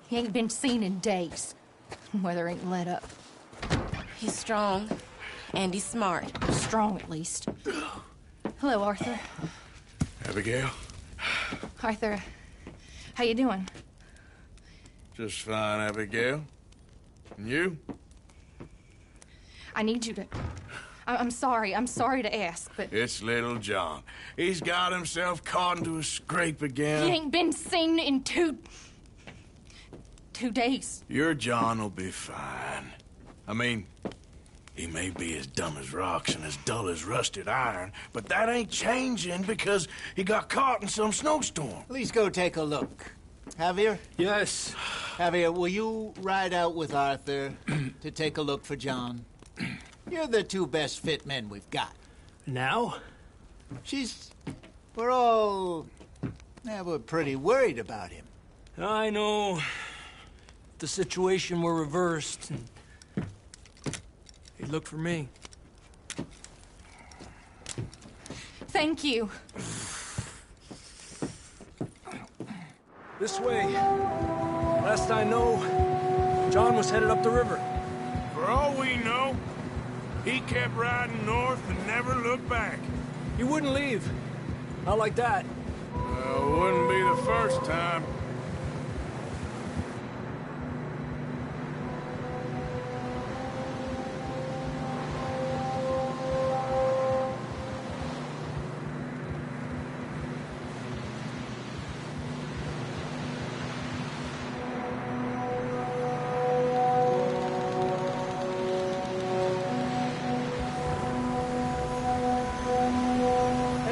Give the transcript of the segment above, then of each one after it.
He ain't been seen in days. Weather ain't let up. He's strong, and he's smart. Strong, at least. Hello, Arthur. Abigail? Arthur, how you doing? Just fine, Abigail. And you? I need you to... I'm sorry to ask, but... It's little John. He's got himself caught into a scrape again. He ain't been seen in two days. Your John will be fine. I mean, he may be as dumb as rocks and as dull as rusted iron, but that ain't changing because he got caught in some snowstorm. Please go take a look. Javier? Yes. Javier, will you ride out with Arthur to take a look for John? You're the two best fit men we've got. Now? We're pretty worried about him. I know. If the situation were reversed, he'd look for me. Thank you. This way. Last I know, John was headed up the river. For all we know, he kept riding north and never looked back. He wouldn't leave. Not like that. Wouldn't be the first time.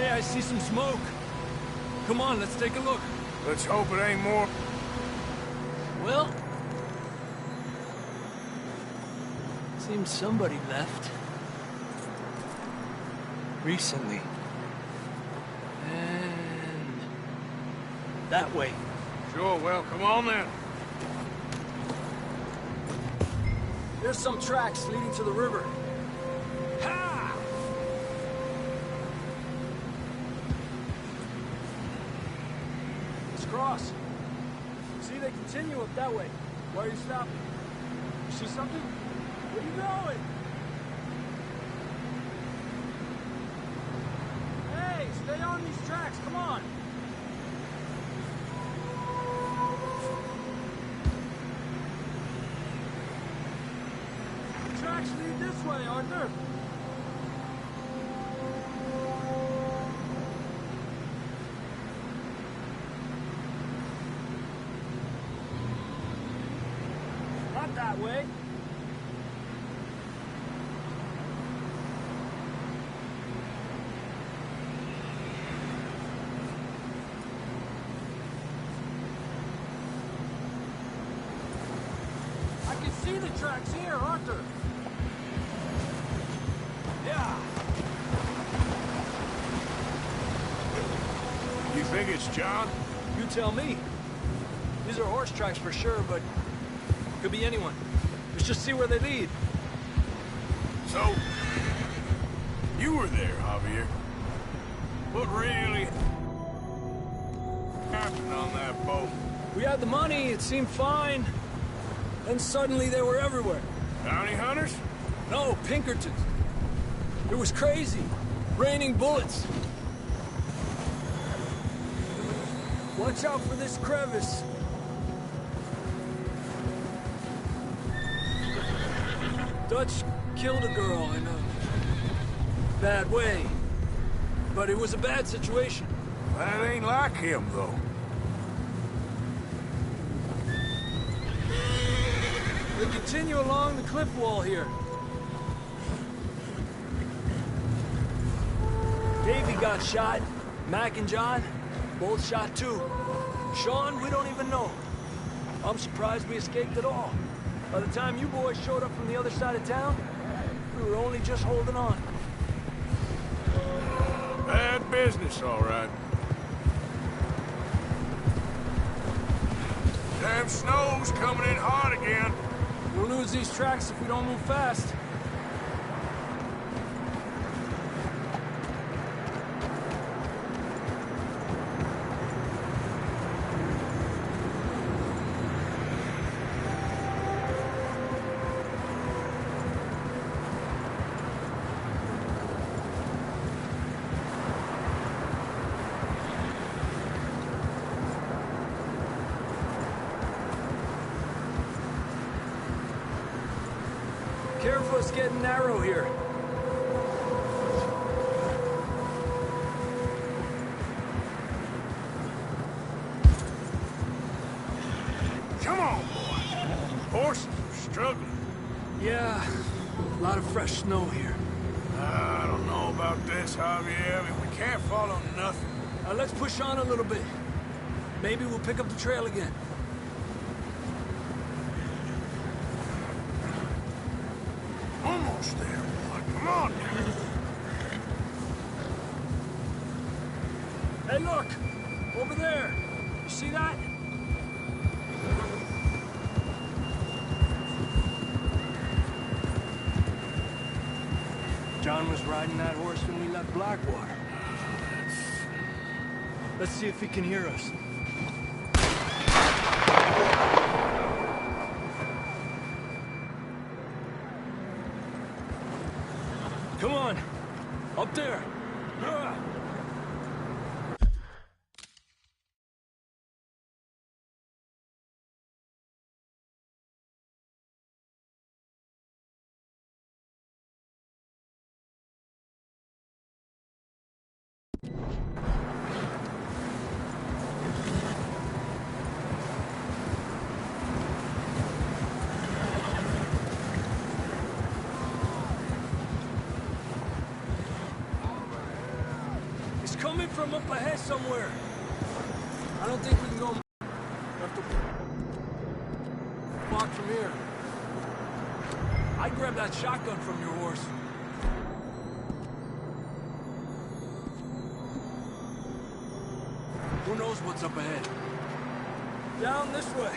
I see some smoke. Come on, let's take a look. Let's hope it ain't more. Well, seems somebody left. Recently. And that way. Sure, well, come on then. There's some tracks leading to the river. Ha! Cross. See, they continue up that way. Why are you stopping? You see something? Where are you going? Hey, stay on these tracks, come on! The tracks lead this way, Arthur. That way. I can see the tracks here, Arthur. Yeah. You think it's John? You tell me. These are horse tracks for sure, but could be anyone. Let's just see where they lead. So, you were there, Javier. What really happened on that boat? We had the money, it seemed fine. Then suddenly they were everywhere. Bounty hunters? No, Pinkertons. It was crazy. Raining bullets. Watch out for this crevice. Dutch killed a girl in a bad way. But it was a bad situation. That ain't like him, though. We continue along the cliff wall here. Davey got shot. Mac and John, both shot too. Sean, we don't even know. I'm surprised we escaped at all. By the time you boys showed up from the other side of town, we were only just holding on. Bad business, all right. Damn snow's coming in hard again. We'll lose these tracks if we don't move fast. stuff's getting narrow here. Come on, boy. Horses are struggling. Yeah, a lot of fresh snow here. I don't know about this, Javier. I mean, we can't follow nothing. Let's push on a little bit. Maybe we'll pick up the trail again. Almost there, boy. Come on. Hey, look! Over there! You see that? John was riding that horse when we left Blackwater. Let's see if he can hear us. Come on! Up there! Coming from up ahead somewhere. I don't think we can go. Have to walk from here. I'd grab that shotgun from your horse. Who knows what's up ahead? Down this way.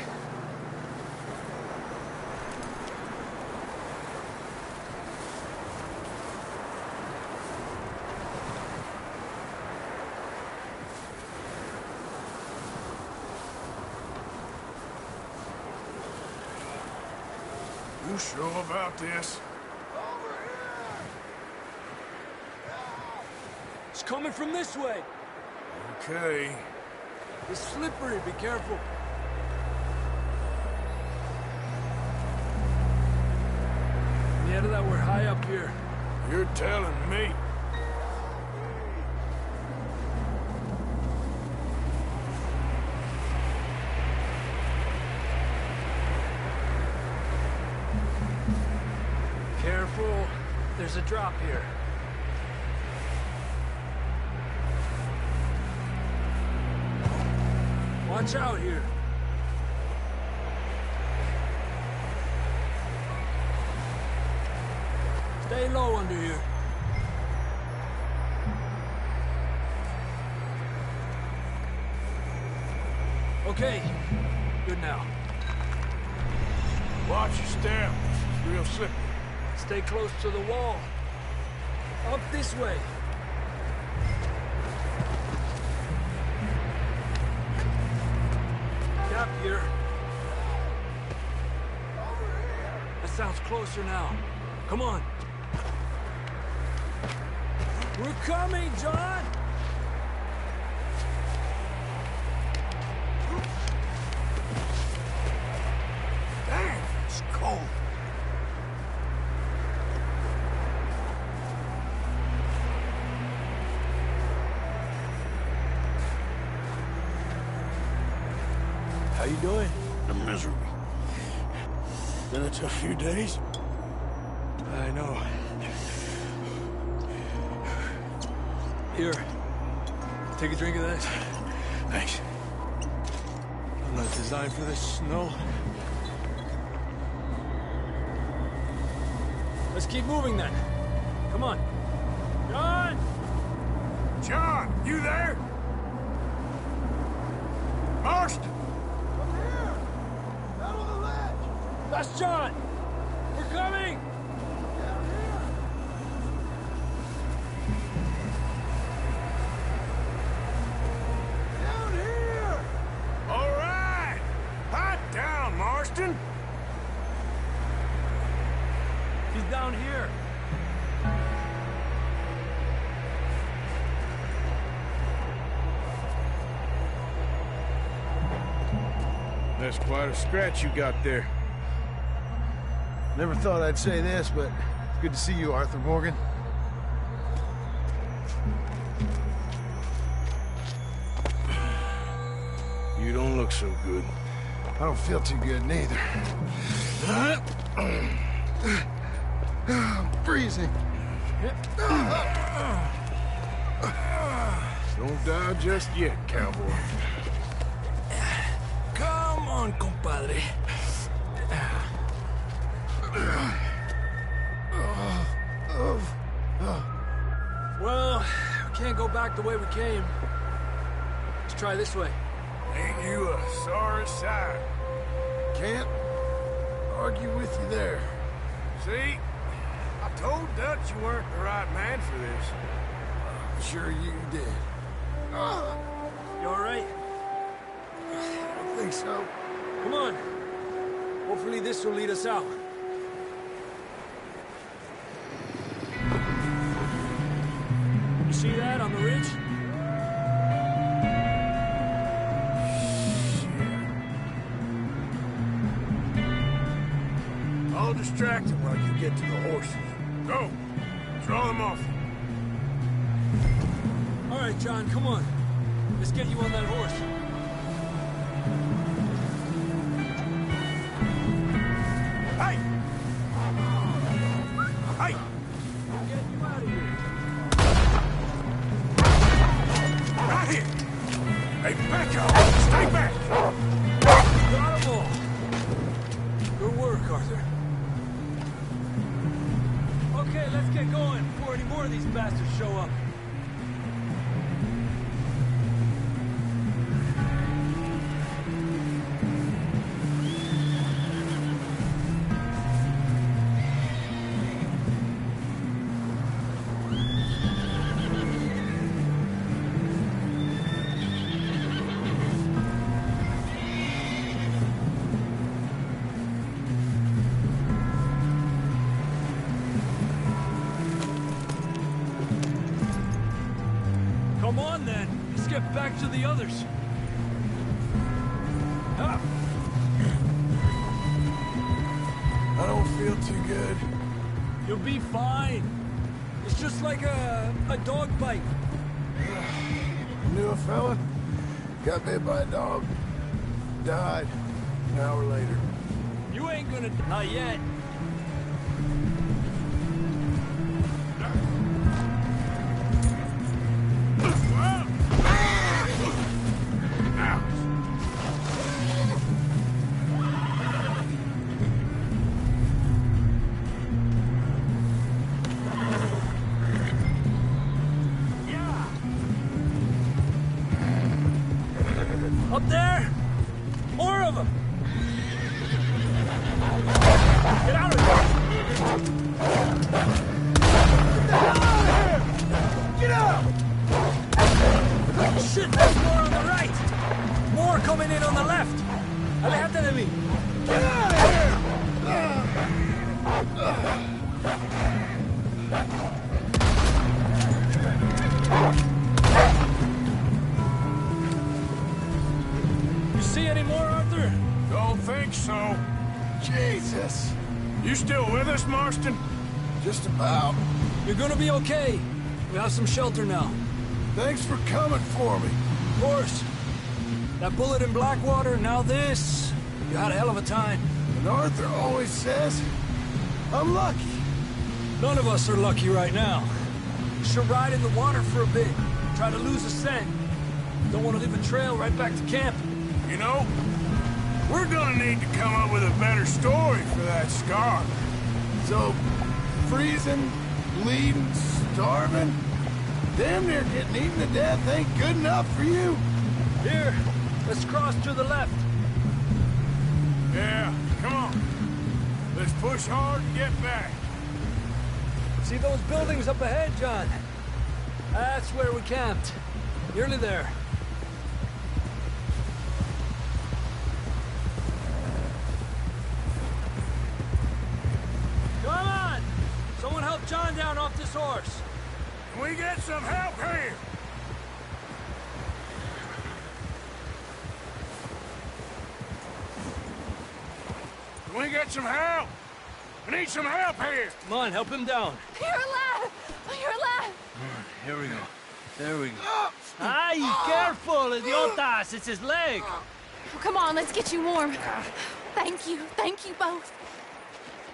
You sure about this? It's coming from this way. Okay. It's slippery, be careful. Yeah, that we're high up here. You're telling me. Careful. There's a drop here. Watch out here. Stay low under here. Okay. Good now. Watch your step. It's real slippery. Stay close to the wall. Up this way. Gap here. That sounds closer now. Come on. We're coming, John! Damn, it's cold. How you doing? I'm miserable. Been a tough few days. I know. Here. Take a drink of this. Thanks. I'm not designed for this snow. Let's keep moving then. Come on. John! John, you there? Marston! Come here! Down on the ledge! That's John! We're coming! Down here! Down here! All right! Hot down, Marston! He's down here. That's quite a scratch you got there. Never thought I'd say this, but it's good to see you, Arthur Morgan. You don't look so good. I don't feel too good, neither. I'm freezing. Don't die just yet, cowboy. Come on, compadre. Well, we can't go back the way we came. Let's try this way. Ain't you a sorry sight? Can't argue with you there. See? I told Dutch you weren't the right man for this. I'm sure you did. You all right? I don't think so. Come on. Hopefully this will lead us out. You see that on the ridge? I'll distract him while you get to the horses. Go! Draw them off. All right, John, come on. Let's get you on that horse. Hey! Hey! We'll get you out of here. Right here! Hey, back up! Stay back! Got 'em all. Good work, Arthur. Okay, let's get going before any more of these bastards show up. Come on, then. Let's get back to the others. Up. I don't feel too good. You'll be fine. It's just like a dog bite. Knew a fella, got bit by a dog, died an hour later. You ain't gonna... Not yet. Up there! More of them! Get out of here! Get out! Shit, there's more on the right! More coming in on the left! Aléjate de mí! Get out of here! See any more, Arthur? Don't think so. Jesus! You still with us, Marston? Just about. You're gonna be okay. We have some shelter now. Thanks for coming for me. Of course. That bullet in Blackwater, now this. You had a hell of a time. And Arthur always says, I'm lucky. None of us are lucky right now. You should ride in the water for a bit. Try to lose a scent. Don't want to leave a trail right back to camp. You know, we're gonna need to come up with a better story for that scar. So, freezing, bleeding, starving, damn near getting eaten to death ain't good enough for you. Here, let's cross to the left. Yeah, come on. Let's push hard and get back. See those buildings up ahead, John? That's where we camped. Nearly there. Come on! Someone help John down off this horse. Can we get some help here? Can we get some help? I need some help here! Come on, help him down. You're alive! You're alive! Here we go. There we go. Ay, careful, idiotas! It's his leg! Oh, come on, let's get you warm. Thank you both.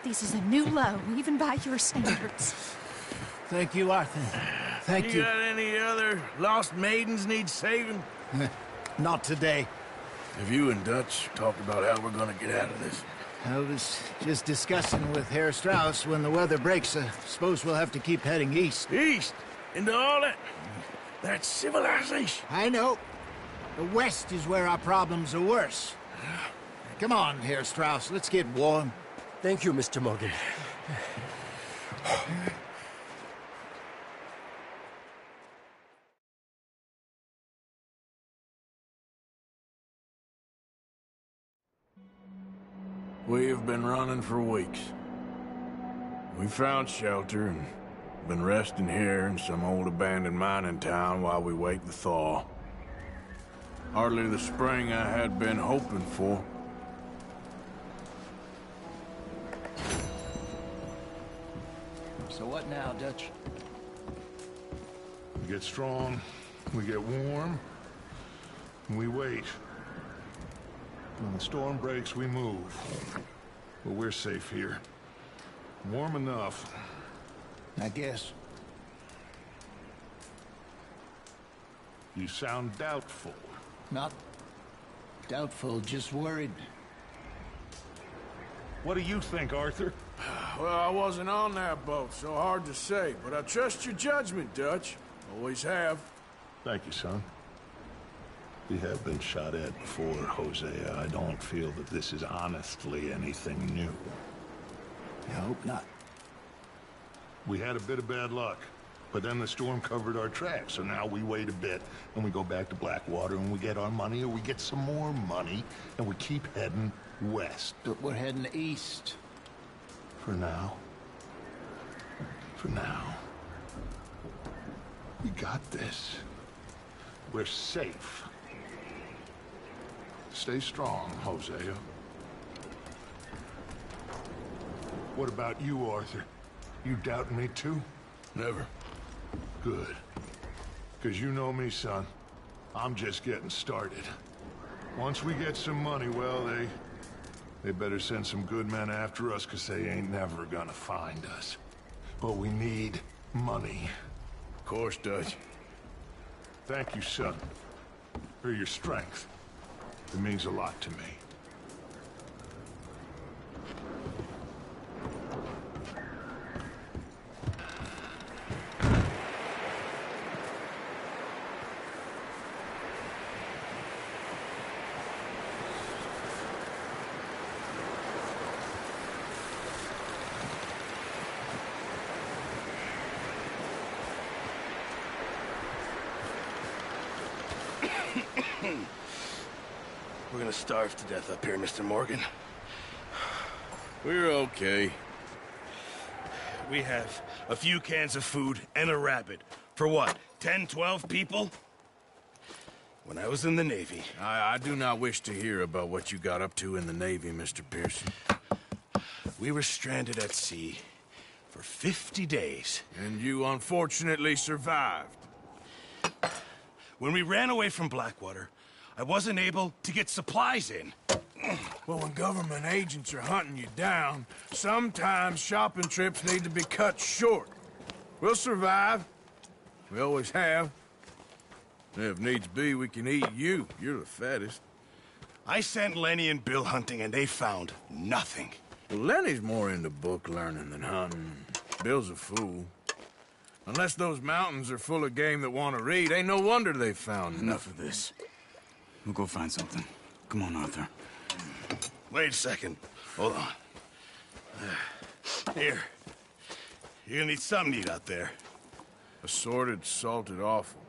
This is a new low, even by your standards. Thank you, Arthur. Thank you. You got any other lost maidens need saving? Not today. Have you and Dutch talked about how we're gonna get out of this? I was just discussing with Herr Strauss when the weather breaks. I suppose we'll have to keep heading east. East? Into all that... That's civilization. I know. The west is where our problems are worse. Come on, Herr Strauss, let's get warm. Thank you, Mr. Morgan. We have been running for weeks. We found shelter and been resting here in some old abandoned mining town while we wait the thaw. Hardly the spring I had been hoping for. So what now, Dutch? We get strong, we get warm, and we wait. When the storm breaks, we move. But we're safe here. Warm enough. I guess. You sound doubtful. Not doubtful, just worried. What do you think, Arthur? Well, I wasn't on that boat, so hard to say. But I trust your judgment, Dutch. Always have. Thank you, son. We have been shot at before, Hosea. I don't feel that this is honestly anything new. I hope not. We had a bit of bad luck, but then the storm covered our tracks, so now we wait a bit, and we go back to Blackwater, and we get our money, or we get some more money, and we keep heading west. But we're heading east. For now. For now. We got this. We're safe. Stay strong, Hosea. What about you, Arthur? You doubting me too? Never. Good. Because you know me, son. I'm just getting started. Once we get some money, well, they better send some good men after us, because they ain't never gonna find us. But we need money. Of course, Dutch. Thank you, son, for your strength. It means a lot to me. We're gonna starve to death up here, Mr. Morgan. We're okay. We have a few cans of food and a rabbit. For what, 10, 12 people? When I was in the Navy... I do not wish to hear about what you got up to in the Navy, Mr. Pearson. We were stranded at sea for 50 days. And you unfortunately survived. When we ran away from Blackwater, I wasn't able to get supplies in. Well, when government agents are hunting you down, sometimes shopping trips need to be cut short. We'll survive. We always have. If needs be, we can eat you. You're the fattest. I sent Lenny and Bill hunting, and they found nothing. Well, Lenny's more into book learning than hunting. Bill's a fool. Unless those mountains are full of game that want to read, ain't no wonder they found Enough of this. We'll go find something. Come on, Arthur. Wait a second. Hold on. Here. You're gonna need something to eat out there. Assorted, salted offal.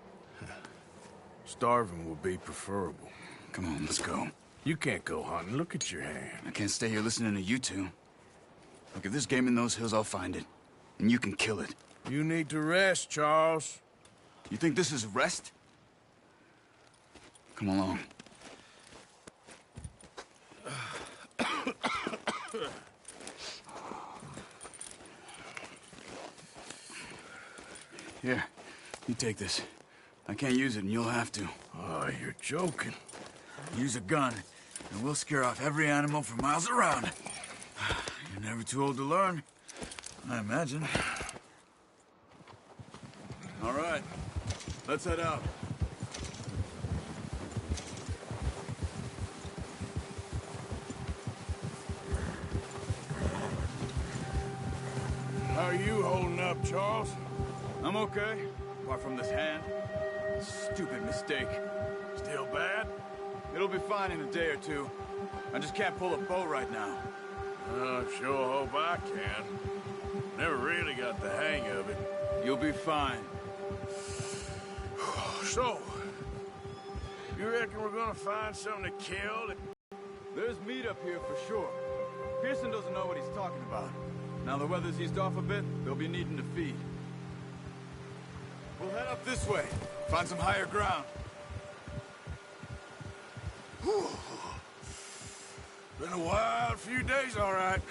Starving would be preferable. Come on, let's go. You can't go hunting. Look at your hand. I can't stay here listening to you two. Look, if there's game in those hills, I'll find it. And you can kill it. You need to rest, Charles. You think this is rest? Come along. Here, you take this. I can't use it, and you'll have to. Oh, you're joking. Use a gun, and we'll scare off every animal for miles around. You're never too old to learn, I imagine. All right, let's head out. How are you holding up, Charles? I'm okay, apart from this hand. Stupid mistake. Still bad? It'll be fine in a day or two. I just can't pull a bow right now. Sure hope I can. Never really got the hang of it. You'll be fine. So, you reckon we're gonna find something to kill? There's meat up here for sure. Pearson doesn't know what he's talking about. Now the weather's eased off a bit, they'll be needing to feed. We'll head up this way, find some higher ground. Whew. Been a wild few days, all right.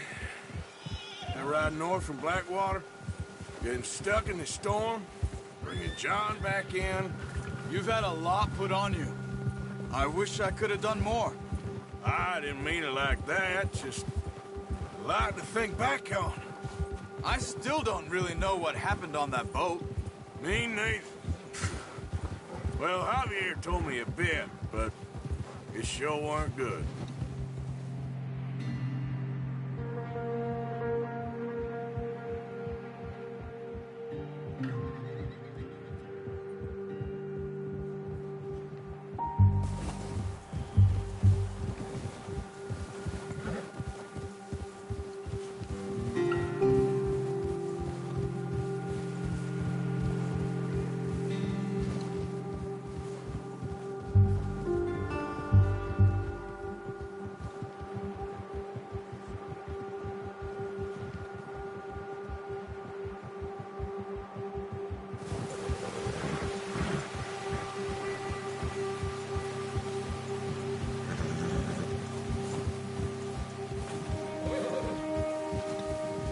Been riding north from Blackwater, getting stuck in the storm, bringing John back in. You've had a lot put on you. I wish I could have done more. I didn't mean it like that, just a lot to think back on. I still don't really know what happened on that boat. Me neither. Well, Javier told me a bit, but it sure weren't good.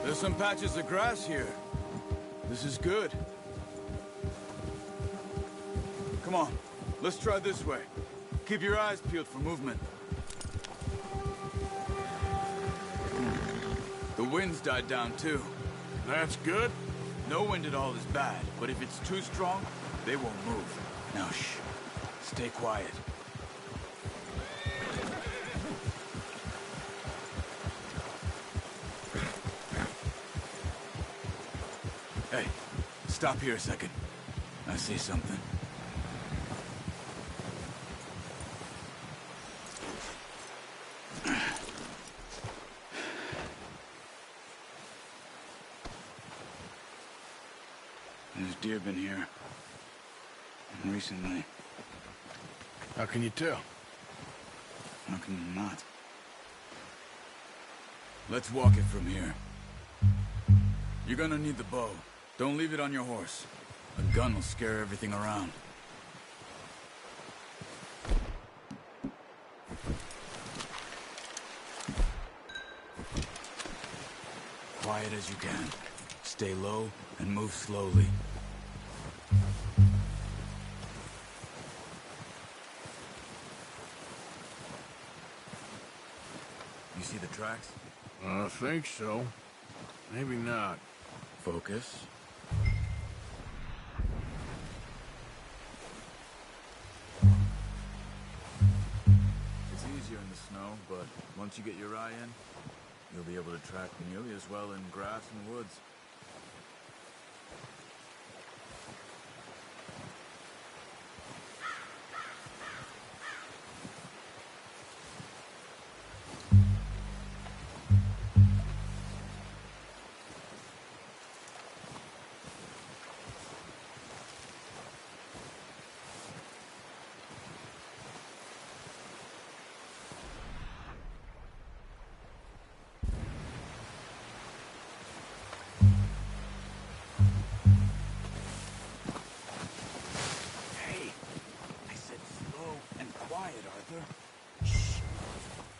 There's some patches of grass here. This is good. Come on, let's try this way. Keep your eyes peeled for movement. The wind's died down too. That's good. No wind at all is bad, but if it's too strong, they won't move. Now shh, stay quiet. Hey, stop here a second. I see something. There's deer been here. Recently. How can you tell? How can you not? Let's walk it from here. You're gonna need the bow. Don't leave it on your horse. A gun will scare everything around. Quiet as you can. Stay low and move slowly. You see the tracks? I think so. Maybe not. Focus. It's easier in the snow, but once you get your eye in, you'll be able to track nearly as well in grass and woods.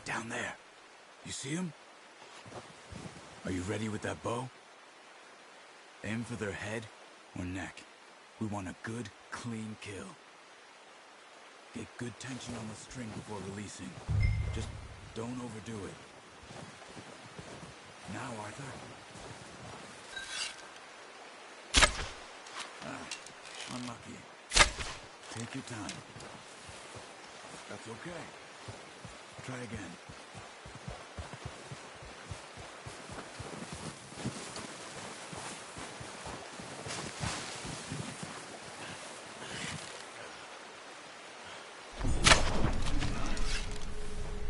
Down there. You see him? Are you ready with that bow? Aim for their head or neck. We want a good, clean kill. Get good tension on the string before releasing. Just don't overdo it. Now, Arthur. Ah, unlucky. Take your time. That's okay. Try again.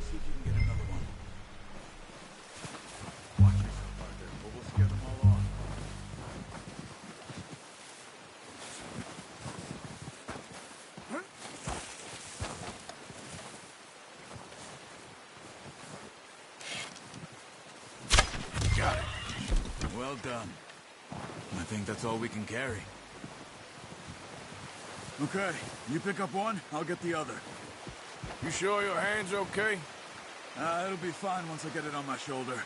See if you can get another one. Watch yourself, Arthur, or we'll scare them all off. Got it. Well done. I think that's all we can carry. Okay, you pick up one, I'll get the other. You sure your hand's okay? It'll be fine once I get it on my shoulder.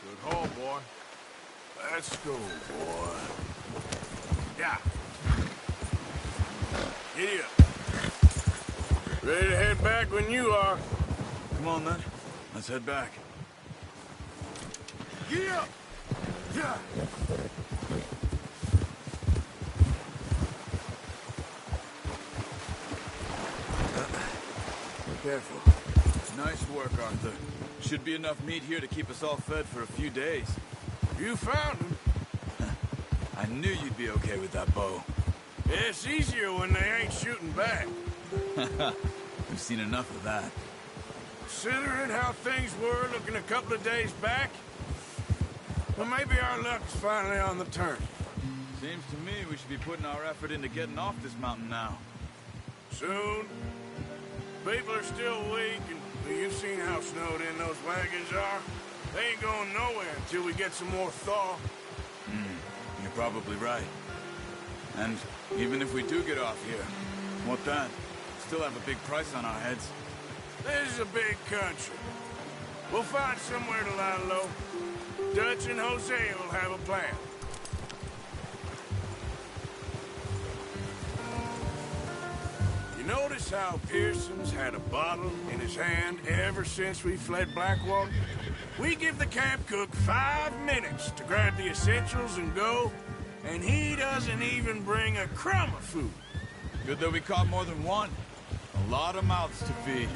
Good haul, boy. Let's go, boy. Yeah. Giddy up. Ready to head back when you are. Come on, then. Let's head back. Giddy up! Yeah. Careful. Nice work, Arthur. Should be enough meat here to keep us all fed for a few days. You found him. I knew you'd be okay with that bow. It's easier when they ain't shooting back. We've seen enough of that. Considering how things were looking a couple of days back, well, maybe our luck's finally on the turn. Seems to me we should be putting our effort into getting off this mountain now. Soon. People are still weak, and well, you've seen how snowed in those wagons are. They ain't going nowhere until we get some more thaw. You're probably right. And even if we do get off here, what then? Still have a big price on our heads. This is a big country. We'll find somewhere to lie low. Dutch and Jose will have a plan. You notice how Pearson's had a bottle in his hand ever since we fled Blackwater? We give the camp cook 5 minutes to grab the essentials and go, and he doesn't even bring a crumb of food. Good that we caught more than one. A lot of mouths to feed.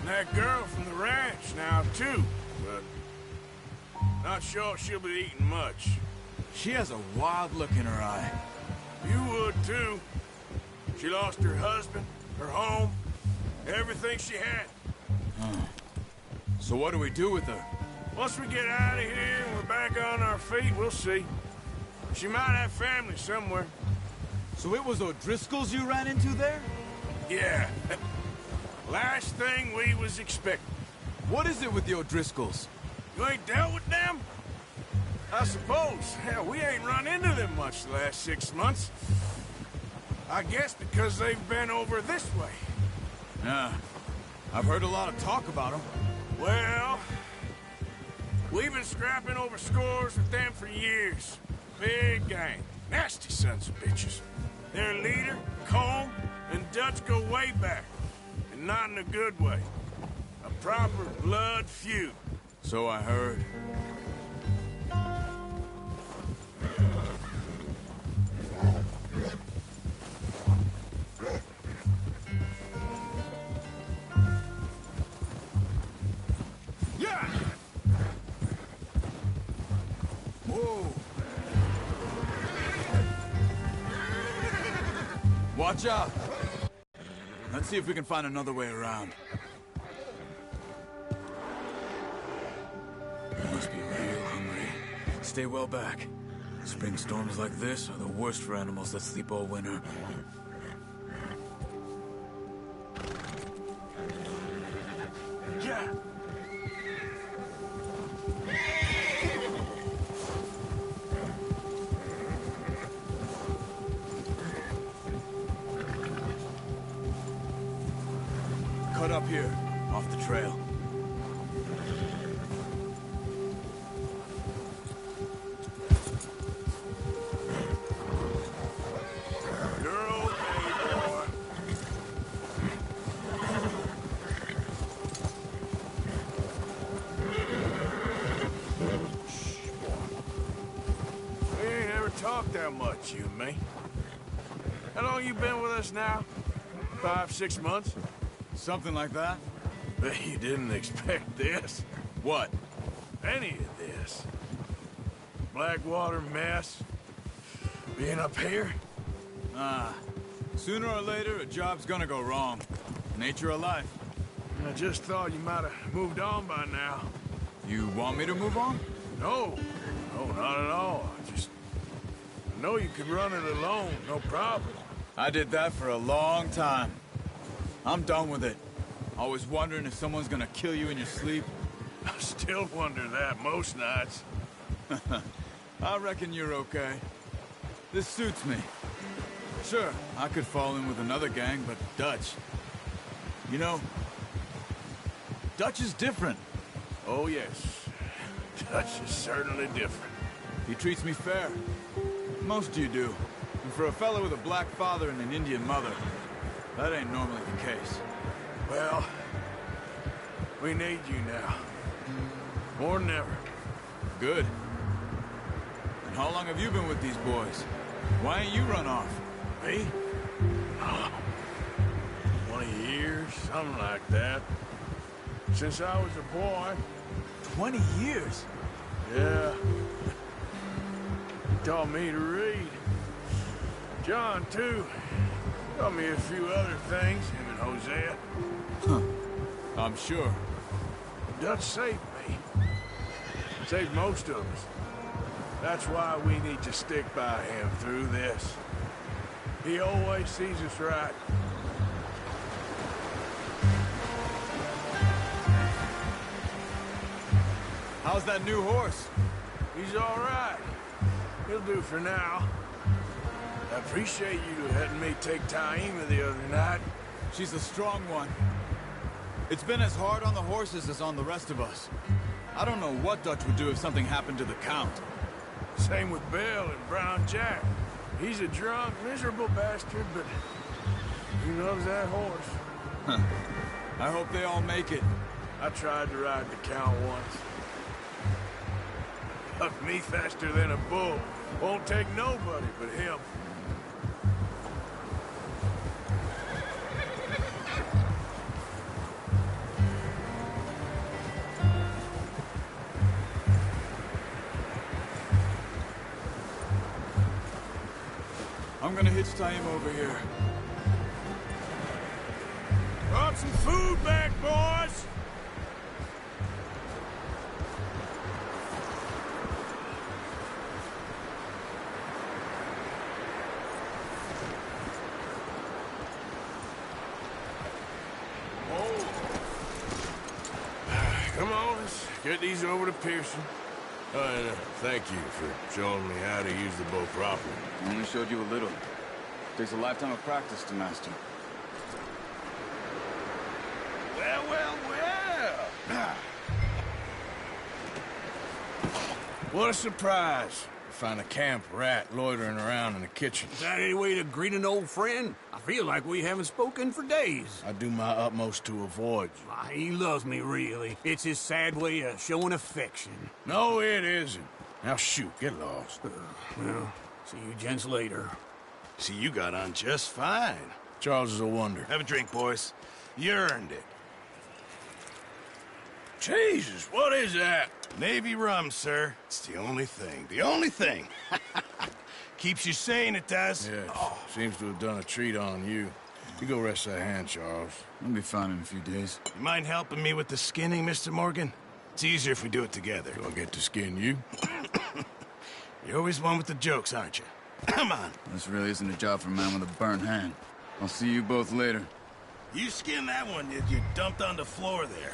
And that girl from the ranch now, too, but not sure she'll be eating much. She has a wild look in her eye. You would, too. She lost her husband, her home, everything she had. So what do we do with her? Once we get out of here and we're back on our feet, we'll see. She might have family somewhere. So it was O'Driscoll's you ran into there? Yeah. Last thing we was expecting. What is it with the O'Driscolls? You ain't dealt with them? I suppose. Hell, we ain't run into them much the last 6 months. I guess because they've been over this way. Yeah. I've heard a lot of talk about them. Well, we've been scrapping over scores with them for years. Big gang. Nasty sons of bitches. Their leader, Combe, and Dutch go way back. And not in a good way. A proper blood feud. So I heard. Yeah! Whoa! Watch out! Let's see if we can find another way around. You must be real hungry. Stay well back. Spring storms like this are the worst for animals that sleep all winter. Yeah! Cut up here, off the trail. You're okay, boy. Shh, boy. We ain't ever talked that much, you and me. How long you been with us now? 5, 6 months? Something like that? Bet you didn't expect this. What? Any of this. Blackwater mess. Being up here? Sooner or later, a job's gonna go wrong. Nature of life. I just thought you might have moved on by now. You want me to move on? No. No, not at all. I know you could run it alone, no problem. I did that for a long time. I'm done with it. Always wondering if someone's gonna kill you in your sleep. I still wonder that most nights. I reckon you're okay. This suits me. Sure, I could fall in with another gang, but Dutch... You know, Dutch is different. Oh, yes. Dutch is certainly different. He treats me fair. Most of you do. And for a fella with a black father and an Indian mother, that ain't normally the case. Well, we need you now. More than ever. Good. And how long have you been with these boys? Why ain't you run off? Me? Oh, 20 years, something like that. Since I was a boy. 20 years? Yeah. He taught me to read. John, too. Taught me a few other things, him and Hosea. Huh. I'm sure. Dutch saved me. Saved most of us. That's why we need to stick by him through this. He always sees us right. How's that new horse? He's all right. He'll do for now. I appreciate you letting me take Taima the other night. She's a strong one. It's been as hard on the horses as on the rest of us. I don't know what Dutch would do if something happened to the Count. Same with Bill and Brown Jack. He's a drunk, miserable bastard, but he loves that horse. Huh. I hope they all make it. I tried to ride the Count once. Bucked me faster than a bull. Won't take nobody but him. I'm gonna hitch Taima over here. Brought some food back, boys! Come on, let's get these over to Pearson. And thank you for showing me how to use the bow properly. I only showed you a little. Takes a lifetime of practice to master. Well, well, well! What a surprise. Find a camp rat loitering around in the kitchen. Is that any way to greet an old friend? I feel like we haven't spoken for days. I do my utmost to avoid you. He loves me, really. It's his sad way of showing affection. No, it isn't. Now shoot, get lost. Well, see you gents later. See, you got on just fine. Charles is a wonder. Have a drink, boys. You earned it. Jesus, what is that? Navy rum, sir. It's the only thing. The only thing. Keeps you sane, it does. Yes, seems to have done a treat on you. You go rest that hand, Charles. I'll be fine in a few days. You mind helping me with the skinning, Mr. Morgan? It's easier if we do it together. Do I get to skin you? You're always one with the jokes, aren't you? Come on. This really isn't a job for a man with a burnt hand. I'll see you both later. You skin that one you dumped on the floor there.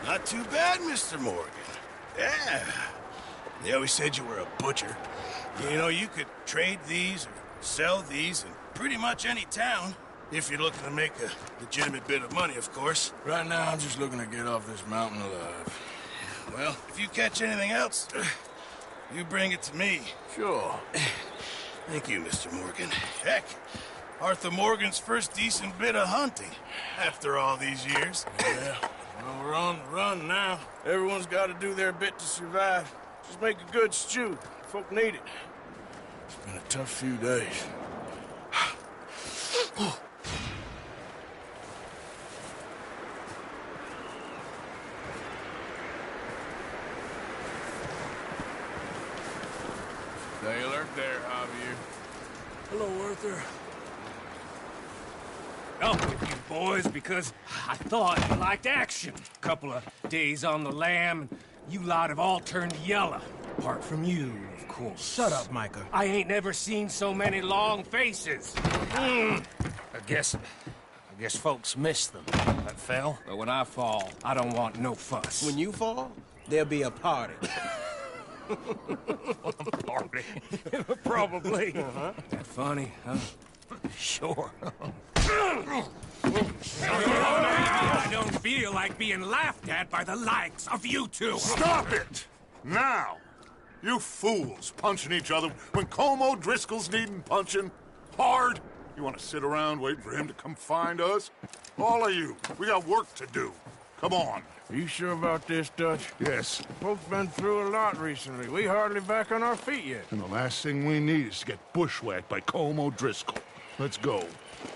Not too bad, Mr. Morgan. Yeah. They always said you were a butcher. You know, you could trade these or sell these in pretty much any town. If you're looking to make a legitimate bit of money, of course. Right now, I'm just looking to get off this mountain alive. Well, if you catch anything else, you bring it to me. Sure. Thank you, Mr. Morgan. Heck, Arthur Morgan's first decent bit of hunting after all these years. Yeah. Well, we're on the run now. Everyone's got to do their bit to survive. Just make a good stew. Folk need it. It's been a tough few days. Stay alert there, Javier. Hello, Arthur. Up with you boys, because I thought you liked action. Couple of days on the lam, and you lot have all turned yellow. Apart from you, of course. Shut up, Micah. I ain't never seen so many long faces. I guess folks miss them. That fell. But when I fall, I don't want no fuss. When you fall, there'll be a party. Party. Probably. That funny, huh? Sure. I don't feel like being laughed at by the likes of you two. Stop it! Now! You fools punching each other when Colm O'Driscoll's needing punching. Hard! You want to sit around waiting for him to come find us? All of you, we got work to do. Come on. Are you sure about this, Dutch? Yes. Folks been through a lot recently. We hardly back on our feet yet. And the last thing we need is to get bushwhacked by Colm O'Driscoll. Let's go.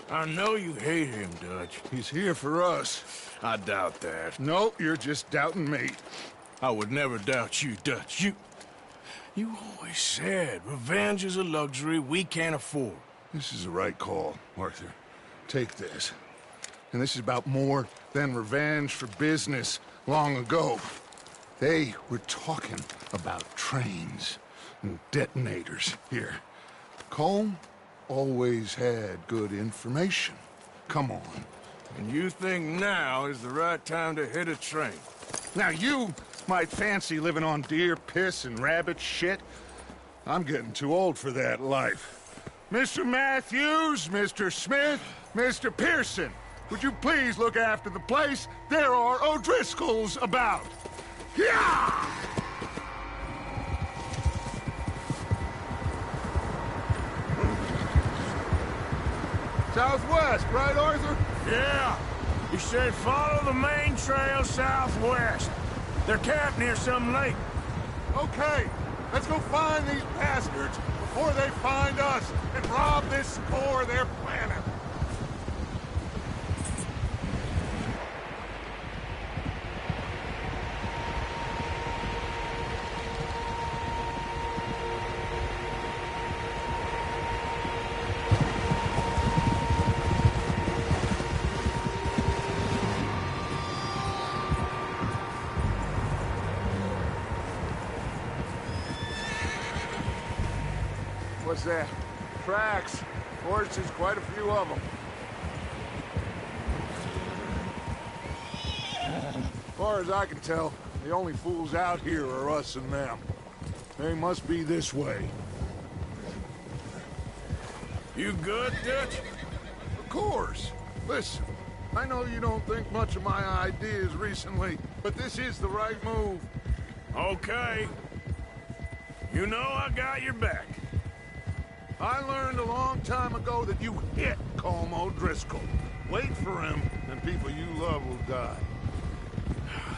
I know you hate him, Dutch. He's here for us. I doubt that. No, you're just doubting me. I would never doubt you, Dutch. You always said revenge is a luxury we can't afford. This is the right call, Arthur. Take this. And this is about more than revenge for business long ago. They were talking about trains and detonators here. Colm always had good information. Come on. And you think now is the right time to hit a train? Now you might fancy living on deer piss and rabbit shit. I'm getting too old for that life. Mr. Matthews, Mr. Smith, Mr. Pearson, would you please look after the place? There are O'Driscolls about. Yeah! Southwest, right, Arthur? Yeah. He said follow the main trail southwest. They're camped near some lake. Okay, let's go find these bastards before they find us and rob this core of their planet. What's that? Tracks. Horses, quite a few of them. As far as I can tell, the only fools out here are us and them. They must be this way. You good, Dutch? Of course. Listen, I know you don't think much of my ideas recently, but this is the right move. Okay. You know I got your back. I learned a long time ago that you hit Colm O'Driscoll. Wait for him, and people you love will die.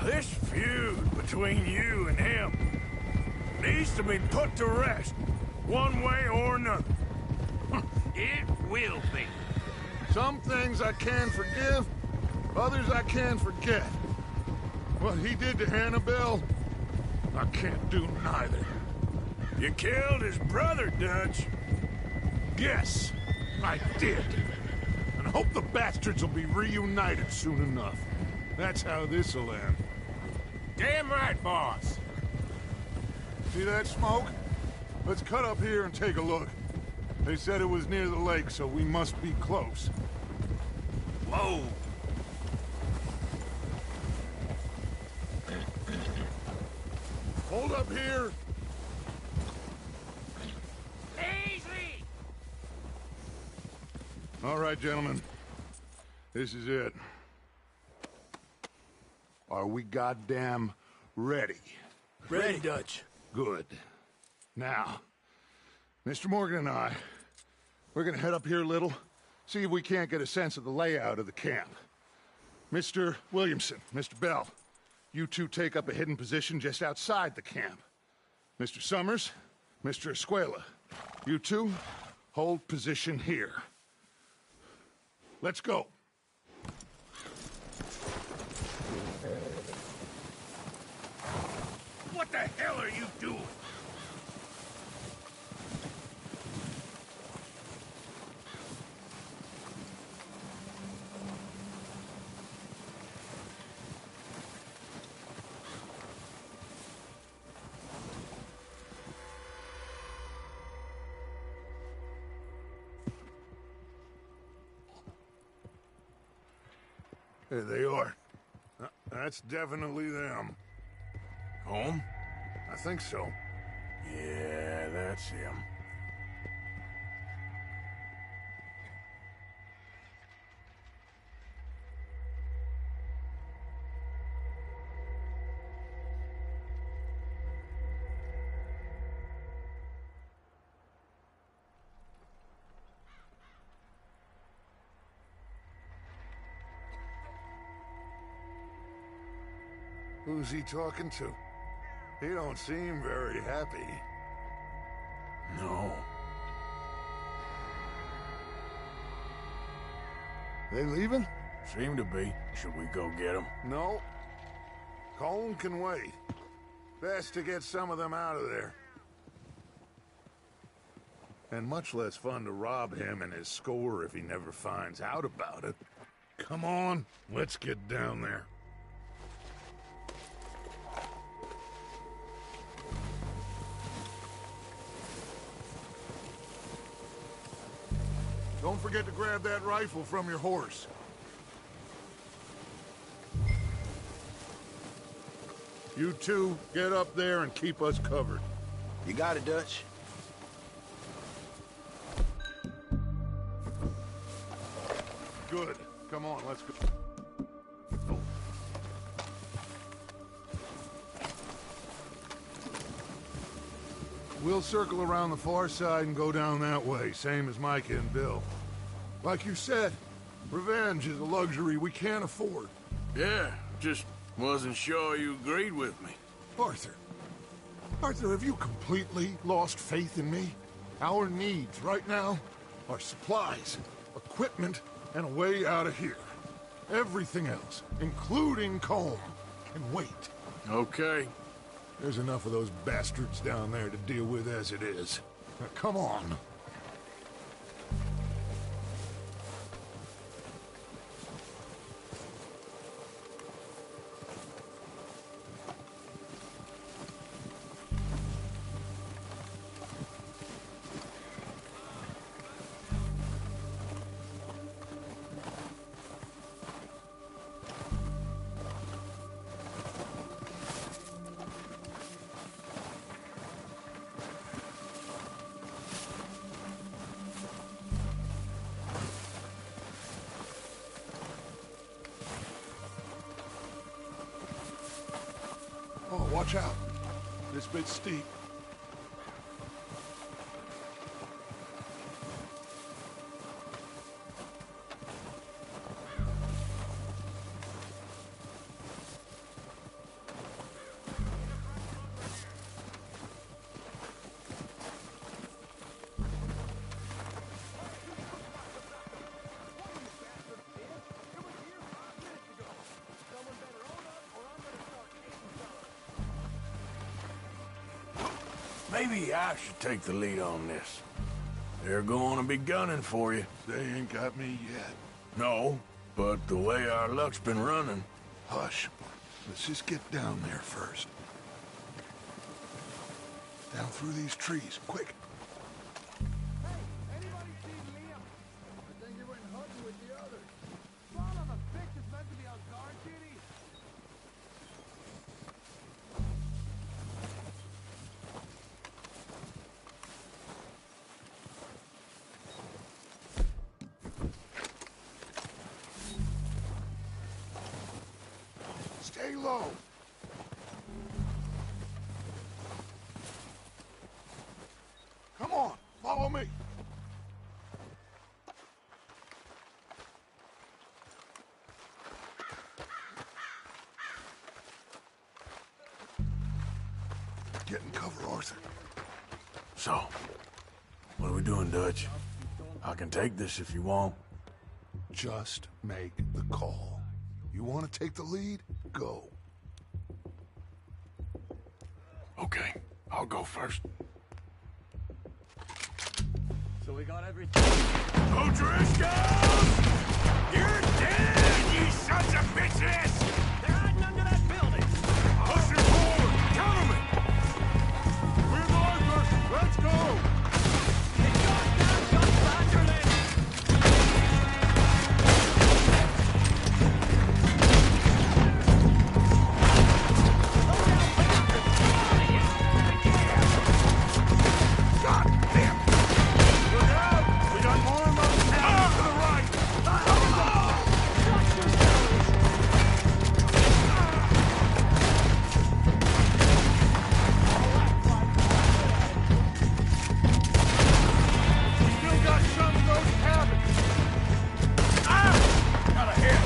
This feud between you and him needs to be put to rest, one way or another. It will be. Some things I can forgive, others I can forget. What he did to Annabelle, I can't do neither. You killed his brother, Dutch. Yes, I did. And I hope the bastards will be reunited soon enough. That's how this'll end. Damn right, boss. See that smoke? Let's cut up here and take a look. They said it was near the lake, so we must be close. Whoa. Hold up here. Easy. All right, gentlemen. This is it. Are we goddamn ready? Ready, Dutch. Good. Now, Mr. Morgan and I, we're gonna head up here a little, see if we can't get a sense of the layout of the camp. Mr. Williamson, Mr. Bell, you two take up a hidden position just outside the camp. Mr. Summers, Mr. Escuela, you two hold position here. Let's go. What the hell are you doing? There they are. That's definitely them. Home? I think so. Yeah, that's him. Who's he talking to? He don't seem very happy. No. They leaving? Seem to be. Should we go get him? No. Colm can wait. Best to get some of them out of there. And much less fun to rob him and his score if he never finds out about it. Come on, let's get down there. Don't forget to grab that rifle from your horse. You two, get up there and keep us covered. You got it, Dutch. Good. Come on, let's go. We'll circle around the far side and go down that way, same as Micah and Bill. Like you said, revenge is a luxury we can't afford. Yeah, just wasn't sure you agreed with me. Arthur. Arthur, have you completely lost faith in me? Our needs right now are supplies, equipment, and a way out of here. Everything else, including Colm, can wait. Okay. There's enough of those bastards down there to deal with as it is. Now, come on. watch out. This bit's steep. Maybe I should take the lead on this. They're going to be gunning for you. They ain't got me yet. No, but the way our luck's been running... Hush. Let's just get down there first. Down through these trees, quick. Stay low. Come on, follow me. Get in cover, Arthur. So, what are we doing, Dutch? I can take this if you want. Just make the call. You want to take the lead? Go. Okay, I'll go first. So we got everything. O'Driscolls! You're dead, you sons of bitches! They're hiding under that building. Push it forward! Cover me! We're the Arthur! Let's go! It's going down, John Sanderlin. God damn it! Look out! We got more of those down to the right! We still got some of those cabins! Ah! Got a hit!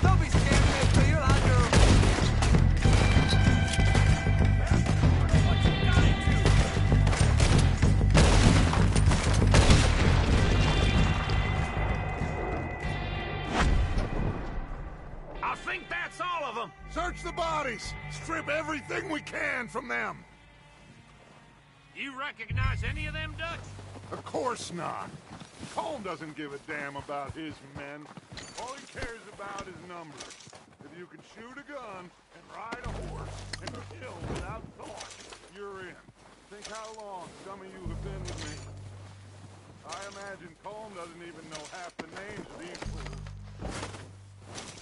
Don't be scared, mister. You'll handle it. What you got into? I think that's all of them! Search the bodies! Strip everything we can from them! You recognize any of them, Dutch? Of course not. Colm doesn't give a damn about his men. All he cares about is numbers. If you can shoot a gun and ride a horse and kill without thought, you're in. Think how long some of you have been with me. I imagine Colm doesn't even know half the names of these fools.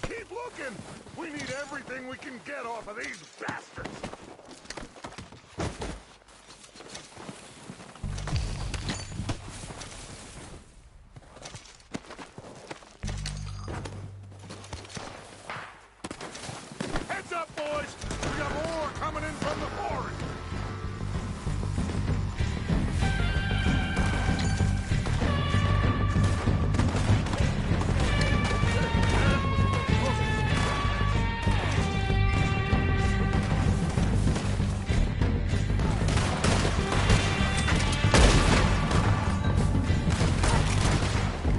Keep looking! We need everything we can get off of these bastards! Heads up, boys! We got more coming in from the forest!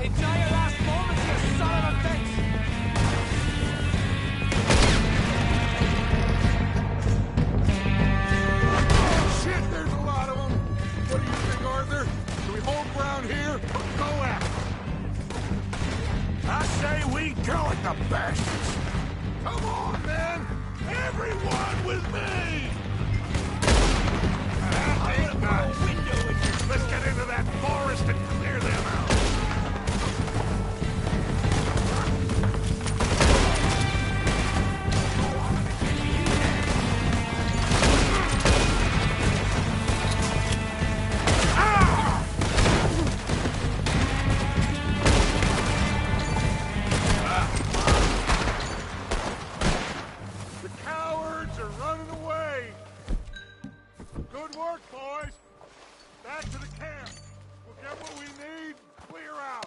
Enjoy your last moments, you son of a bitch. Shit, there's a lot of them! What do you think, Arthur? Do we hold ground here or go after them? I say we go at the bastards! Come on, men! Everyone with me! Let's get into that forest and clear them out! The cowards are running away! Good work, boys! Back to the camp! We'll get what we need, clear out!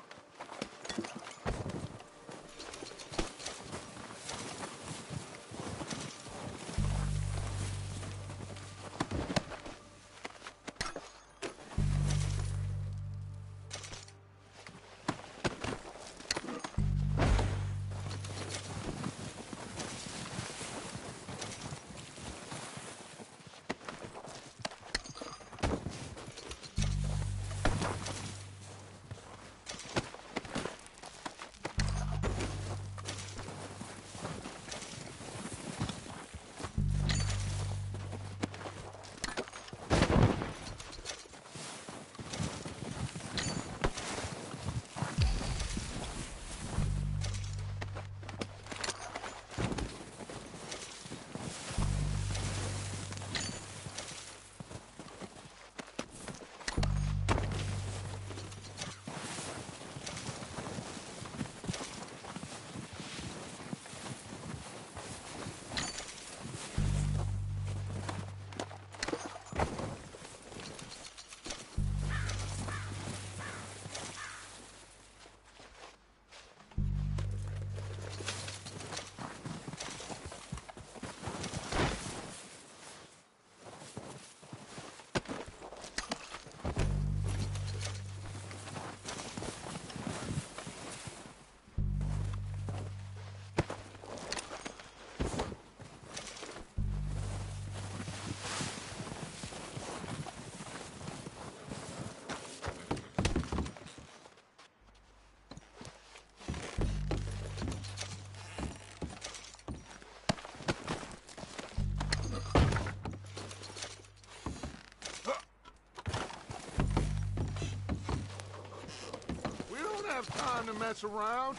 Time to mess around.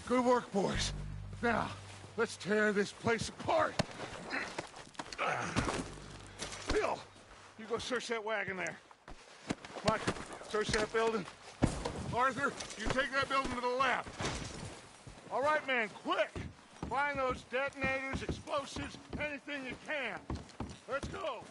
Good work, boys. Now, let's tear this place apart. Bill, you go search that wagon there. Mike, search that building. Arthur, you take that building to the left. All right, man, quick. Find those detonators, explosives, anything you can. Let's go.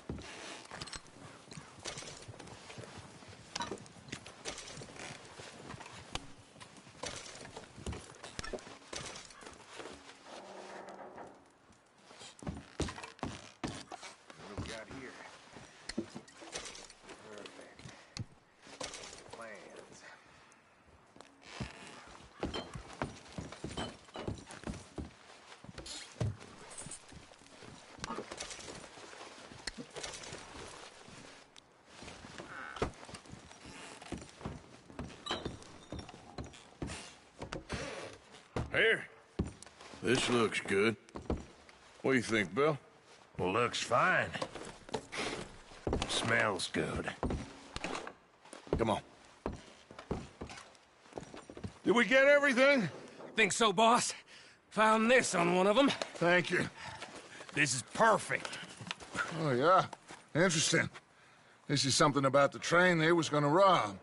Here. This looks good. What do you think, Bill? Looks fine. Smells good. Come on. Did we get everything? Think so, boss? Found this on one of them. Thank you. This is perfect. Oh, yeah? Interesting. This is something about the train they was gonna rob.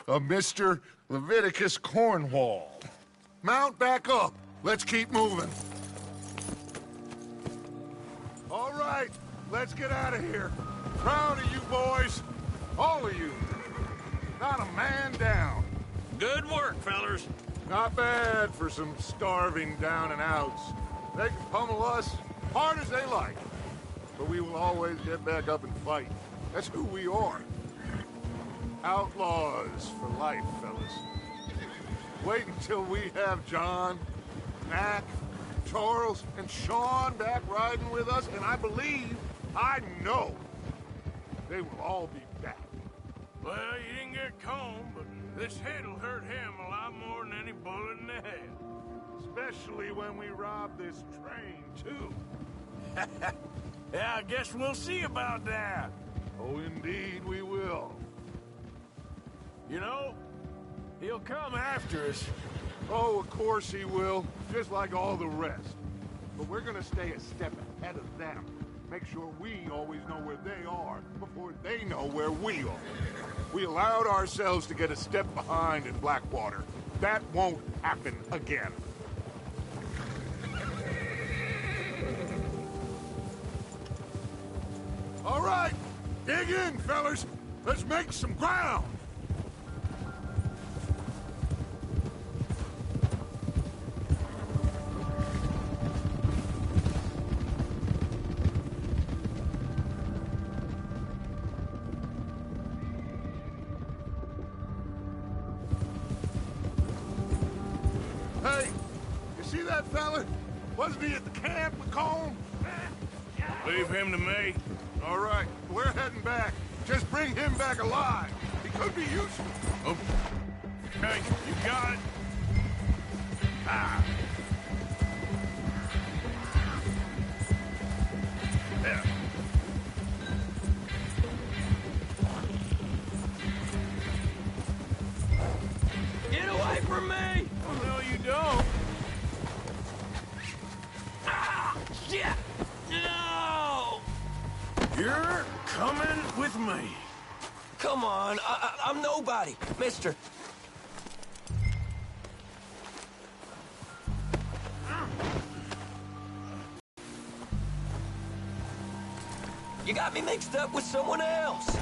A Mr. Leviticus Cornwall. Mount back up. Let's keep moving. All right, let's get out of here. Proud of you boys. All of you. Not a man down. Good work, fellers. Not bad for some starving down and outs. They can pummel us hard as they like. But we will always get back up and fight. That's who we are. Outlaws for life, fellas. Wait until we have John, Mac, Charles, and Sean back riding with us, and I know, they will all be back. Well, you didn't get Combe, but This hit'll hurt him a lot more than any bullet in the head. Especially when we rob this train, too. Yeah, I guess we'll see about that. Oh, indeed we will. You know, he'll come after us. Oh, of course he will, just like all the rest. But we're gonna stay a step ahead of them. Make sure we always know where they are before they know where we are. We allowed ourselves to get a step behind in Blackwater. That won't happen again. All right, dig in, fellas. Let's make some ground. Hey, you see that fella? Wasn't he at the camp with Colm? Leave him to me. All right, we're heading back. Just bring him back alive. He could be useful. Okay, you got it. Ah. Yeah. Get away from me! Oh, no, you don't. Ah! Shit! No! You're coming with me. Come on, I'm nobody, mister. You got me mixed up with someone else.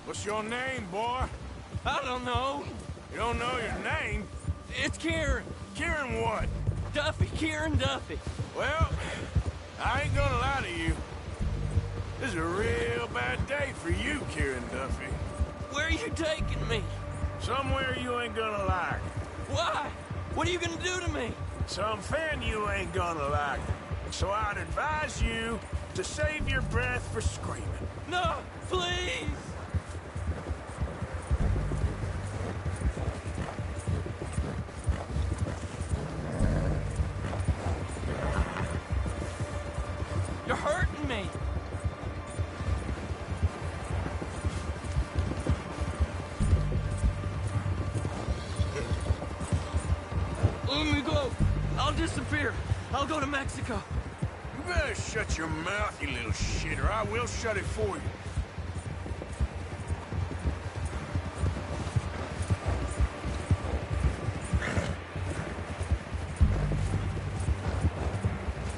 What's your name, boy? I don't know. You don't know your name? It's Kieran. Kieran what? Duffy, Kieran Duffy. Well, I ain't gonna lie to you. This is a real bad day for you, Kieran Duffy. Where are you taking me? Somewhere you ain't gonna like. Why? What are you gonna do to me? Something you ain't gonna like. So I'd advise you to save your breath for screaming. No, please! You're hurting me. Let me go. I'll disappear. I'll go to Mexico. You better shut your mouth, you little shit, or I will shut it for you.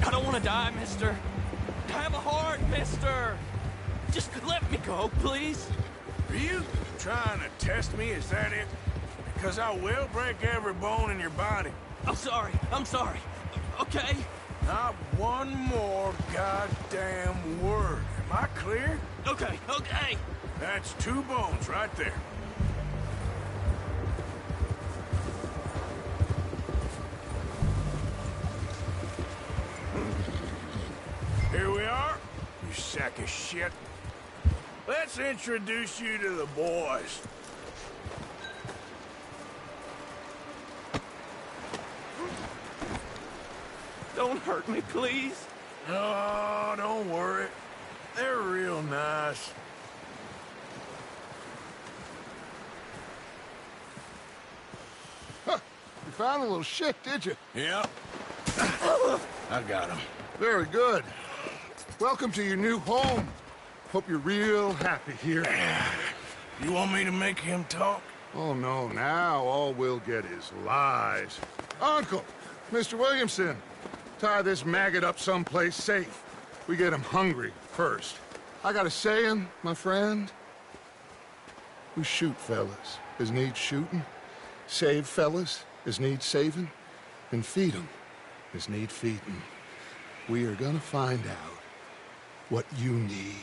I don't want to die, mister. Have a heart, mister. Just let me go, please. Are you trying to test me? Is that it? Because I will break every bone in your body. I'm sorry. I'm sorry. Okay? Not one more goddamn word. Am I clear? Okay, okay. That's 2 bones right there. Here we are, you sack of shit. Let's introduce you to the boys. Don't hurt me, please. Oh, don't worry. They're real nice. Huh. You found a little shit, did you? Yep. I got him. Very good. Welcome to your new home. Hope you're real happy here. You want me to make him talk? Oh, no, now all we'll get is lies. Uncle, Mr. Williamson, tie this maggot up someplace safe. We get him hungry first. I got a saying, my friend. We shoot fellas as need shooting, save fellas as need saving, and feed 'em as need feeding. We are gonna find out what you need.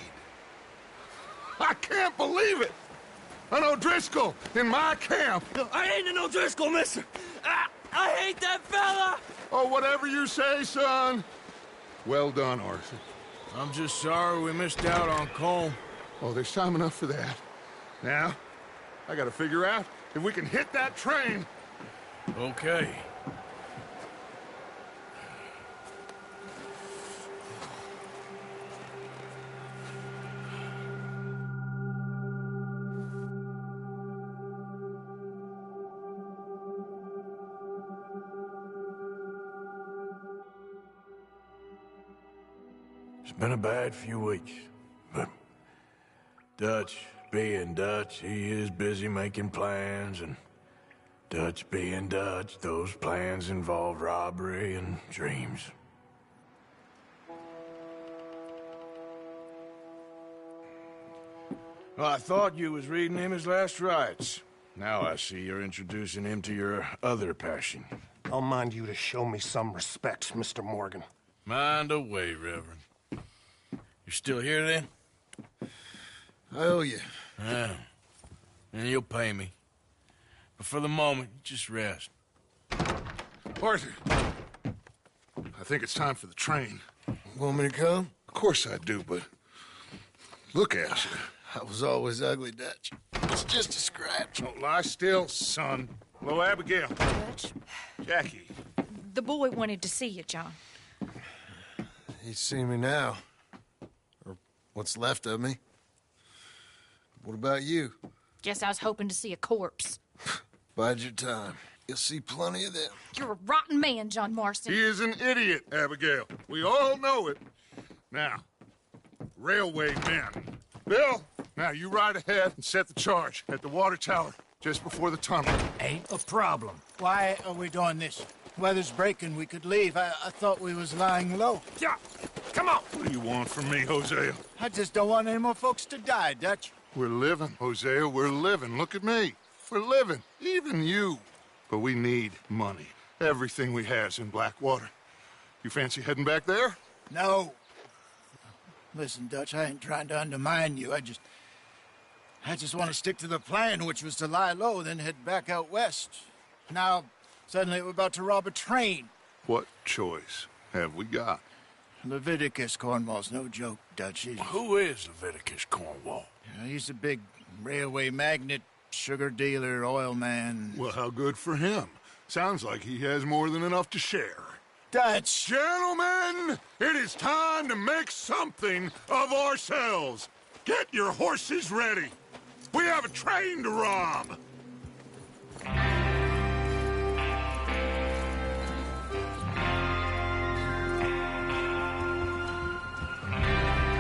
I can't believe it! An O'Driscoll in my camp! I ain't an O'Driscoll, mister! I hate that fella! Oh, whatever you say, son. Well done, Arthur. I'm just sorry we missed out on Colm. Oh, there's time enough for that. Now, I gotta figure out if we can hit that train. Okay. It's been a bad few weeks, but Dutch being Dutch, he is busy making plans, and Dutch being Dutch, those plans involve robbery and dreams. Well, I thought you was reading him his last rites. Now I see you're introducing him to your other passion. I'll mind you to show me some respect, Mr. Morgan. Mind away, Reverend. You still here, then? I owe you. Yeah. And you'll pay me. But for the moment, just rest. Arthur, I think it's time for the train. Want me to come? Of course I do, but look at you. I was always ugly, Dutch. It's just a scratch. Don't lie still, son. Hello, Abigail. Dutch, Jackie. the boy wanted to see you, John. He's seen me now. Or what's left of me. What about you? Guess I was hoping to see a corpse. Bide your time. You'll see plenty of them. You're a rotten man, John Marston. He is an idiot, Abigail. We all know it. Now, railway men. Bill, now you ride ahead and set the charge at the water tower just before the tunnel. Ain't a problem. Why are we doing this? Weather's breaking. We could leave. I thought we was lying low. Yeah, come on. What do you want from me, Hosea? I just don't want any more folks to die, Dutch. We're living, Hosea. We're living. Look at me. We're living. Even you. But we need money. Everything we have's in Blackwater. You fancy heading back there? No. Listen, Dutch, I ain't trying to undermine you. I just want to stick to the plan, which was to lie low, then head back out west. Now, suddenly we're about to rob a train. What choice have we got? Leviticus Cornwall's no joke, Dutch. Who is Leviticus Cornwall? He's a big railway magnate, sugar dealer, oil man. Well, how good for him. Sounds like he has more than enough to share. Dutch! Gentlemen, it is time to make something of ourselves. Get your horses ready. We have a train to rob.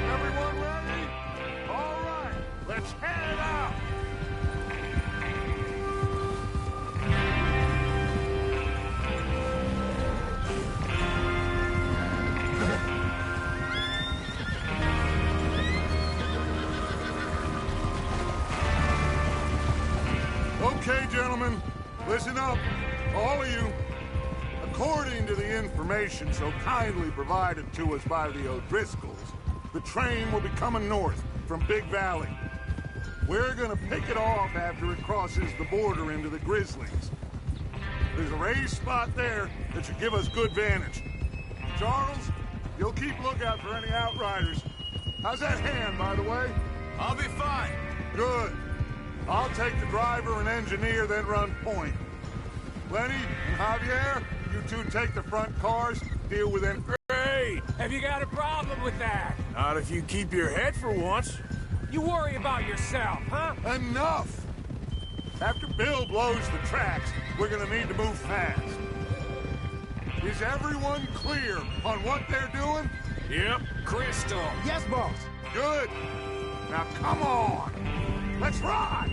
Everyone ready? All right, let's head out. Okay, gentlemen, listen up, all of you. According to the information so kindly provided to us by the O'Driscolls, the train will be coming north from Big Valley. We're gonna pick it off after it crosses the border into the Grizzlies. There's a raised spot there that should give us good vantage. Charles, you'll keep lookout for any outriders. How's that hand, by the way? I'll be fine. Good. I'll take the driver and engineer, then run point. Lenny and Javier, you two take the front cars, deal with them. Great! Have you got a problem with that? Not if you keep your head for once. You worry about yourself, huh? Enough! After Bill blows the tracks, we're gonna need to move fast. Is everyone clear on what they're doing? Yep. Crystal! Yes, boss. Good. Now come on! Let's ride!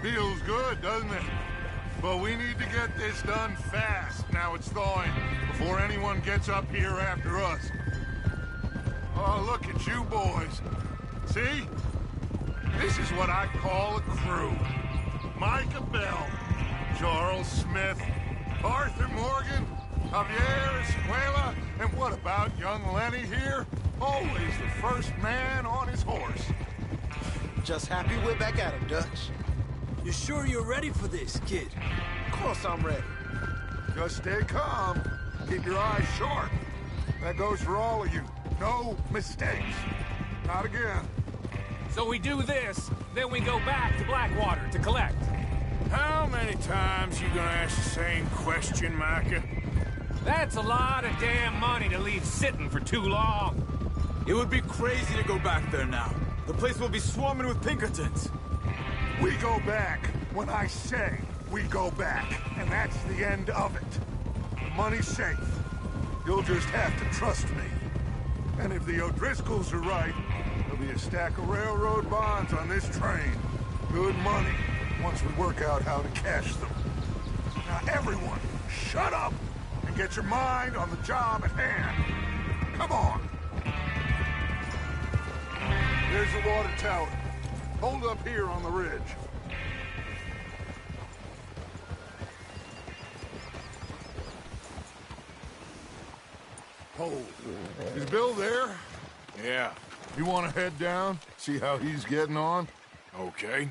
Feels good, doesn't it? But we need to get this done fast. Now it's thawing, before anyone gets up here after us. Oh, look at you boys. See? This is what I call a crew. Micah Bell, Charles Smith, Arthur Morgan, Javier Escuela, and what about young Lenny here? Always the first man on his horse. Just happy we're back at him, Dutch. You sure you're ready for this, kid? Of course I'm ready. Just stay calm. Keep your eyes sharp. That goes for all of you. No mistakes. Not again. So we do this, then we go back to Blackwater to collect. How many times you gonna ask the same question, Micah? That's a lot of damn money to leave sitting for too long. It would be crazy to go back there now. The place will be swarming with Pinkertons. We go back when I say we go back, and that's the end of it. The money's safe. You'll just have to trust me. And if the O'Driscolls are right, there'll be a stack of railroad bonds on this train. Good money, once we work out how to cash them. Now everyone, shut up and get your mind on the job at hand. Come on. There's the water tower. Hold up here on the ridge. Hold. Is Bill there? Yeah. You want to head down? See how he's getting on? Okay.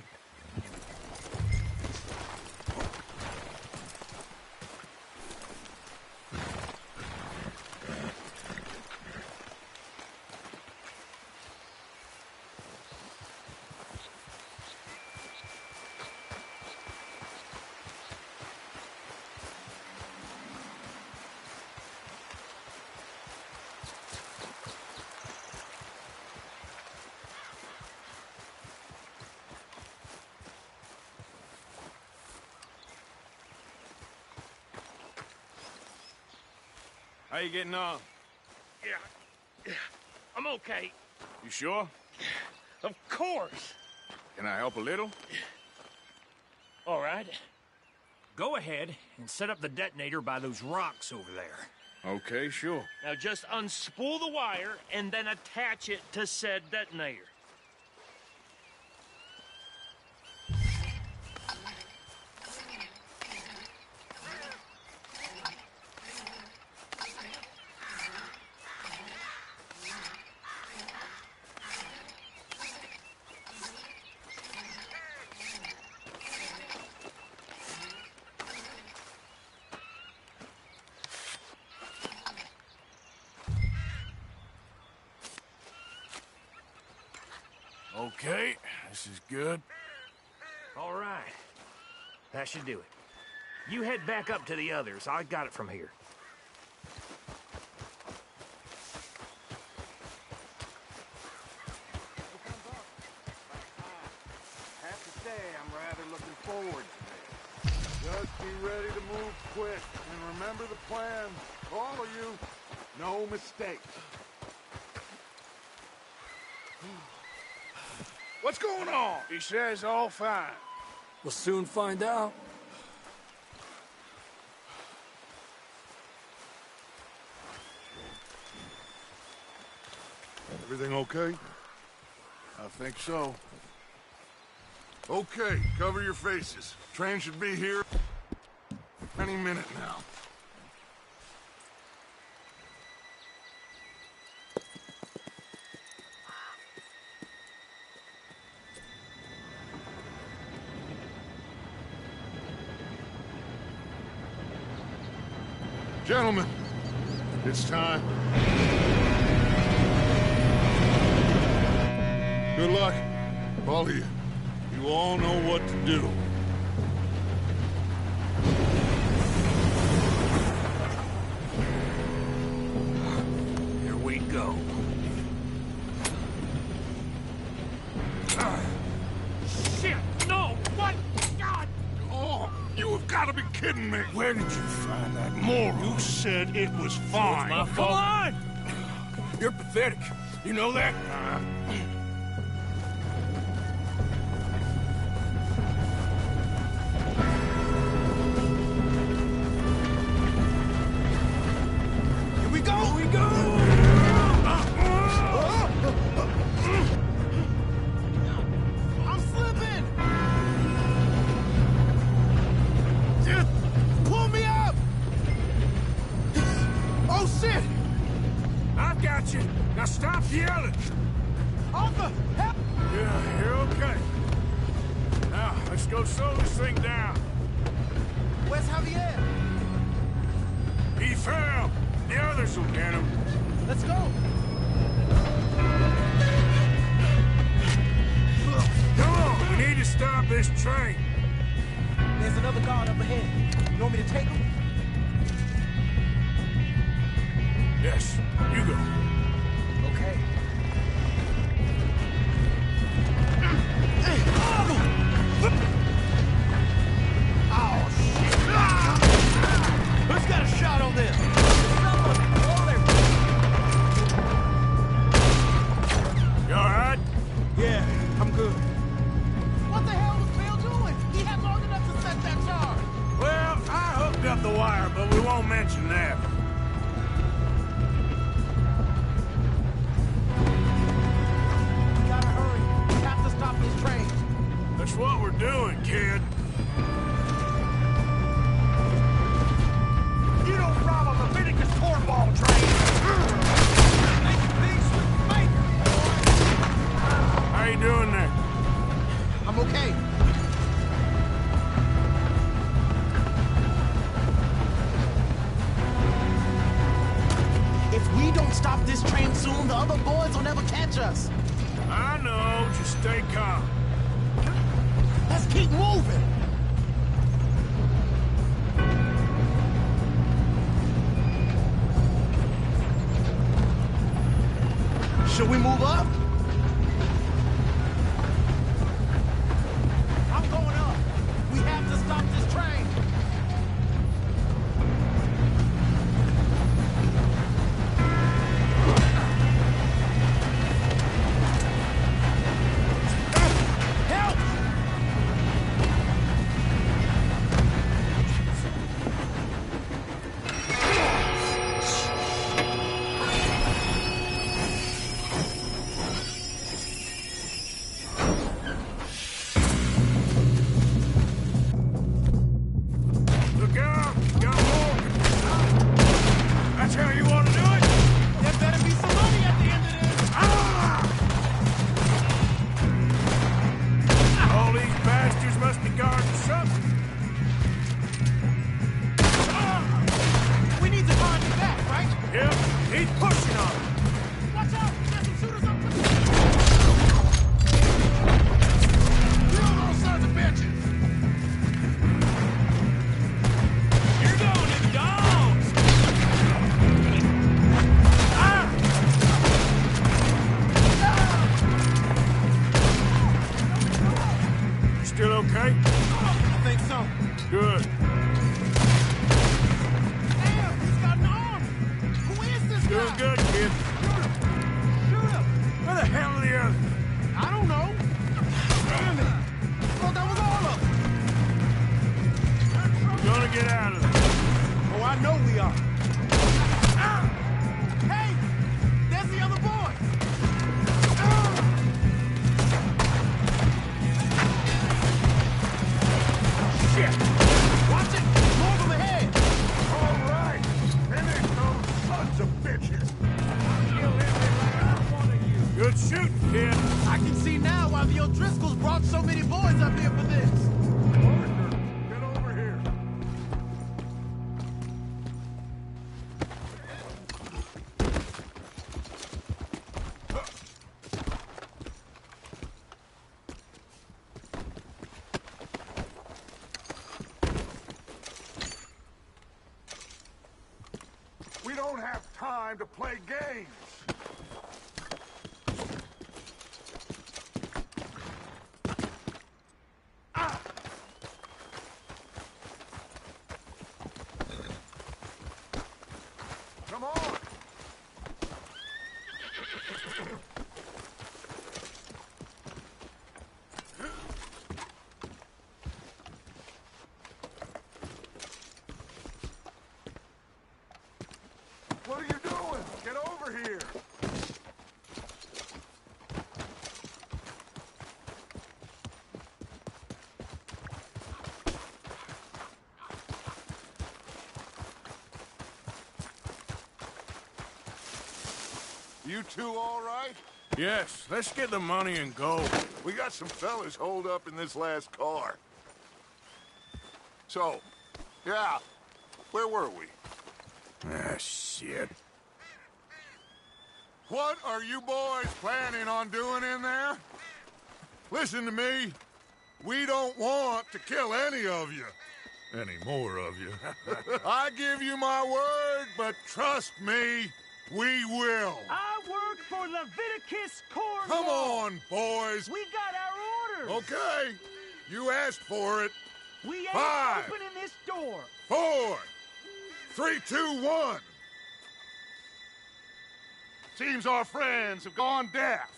How you getting on? Yeah, I'm okay. You sure? Of course. Can I help a little? All right. Go ahead and set up the detonator by those rocks over there. Okay, sure. Now just unspool the wire and then attach it to said detonator. Okay, this is good. All right. That should do it. You head back up to the others. I got it from here. I have to say, I'm rather looking forward to this. Just be ready to move quick, and remember the plan. All of you, no mistakes. What's going on? He says all fine. We'll soon find out. Everything okay? I think so. Okay, cover your faces. Train should be here any minute now. Gentlemen, it's time. Good luck, all of you. You all know what to do. Here we go. Shit! No! What? God! Oh, you have got to be kidding me. Where did you find that moron? You said it was fine. My fault. Come on! You're pathetic. You know that? Carlos, slow this thing down. Where's Javier? He fell. The others will get him. Let's go. Come on, we need to stop this train. There's another guard up ahead. You want me to take him? Yes, you go. Okay. Oh, shit. Who's got a shot on them? You all right? Yeah, I'm good. What the hell was Bill doing? He had long enough to set that charge. Well, I hooked up the wire, but we won't mention that. We gotta hurry. We have to stop this train. That's what we're doing, kid. You don't rob a Leviticus cornball train! Make peace with Maker, How you doing there? I'm okay. If we don't stop this train soon, the other boys will never catch us. I know, just stay calm. Let's keep moving. Should we move up? I'm going up. We have to stop this train. Help! Look out! Got more! That's how you want to do it? There better be some money at the end of this. All these bastards must be guarding something. We need to find you back, right? Yep, he's pushing on it. Watch out! There's some shooters up there. Kill those sons of bitches! You're going in dogs! You still okay? I think so. Good. Damn, he's got an arm! Who is this Doing guy? good, kid. Shoot him! Where the hell are the others? I don't know. Damn it! I thought that was all of them. We're gonna get out of there. Oh, I know we are. Hey! There's the other boy! Shit! Watch it! More from ahead! All right. Finish those sons of bitches. Good shooting, kid. I can see now why the O'Driscolls brought so many boys up here for this. Parker, get over here. We don't have time to play games. Come on. What are you doing? Get over here. You two all right? Yes, let's get the money and go. We got some fellas holed up in this last car. So, yeah, where were we? Ah, shit. What are you boys planning on doing in there? Listen to me. We don't want to kill any of you. Any more of you. I give you my word, but trust me, we will. I work for Leviticus Cornwall. Come on, boys. We got our orders. Okay. You asked for it. We ain't 5, opening this door. 4, 3, 2, 1. Seems our friends have gone deaf.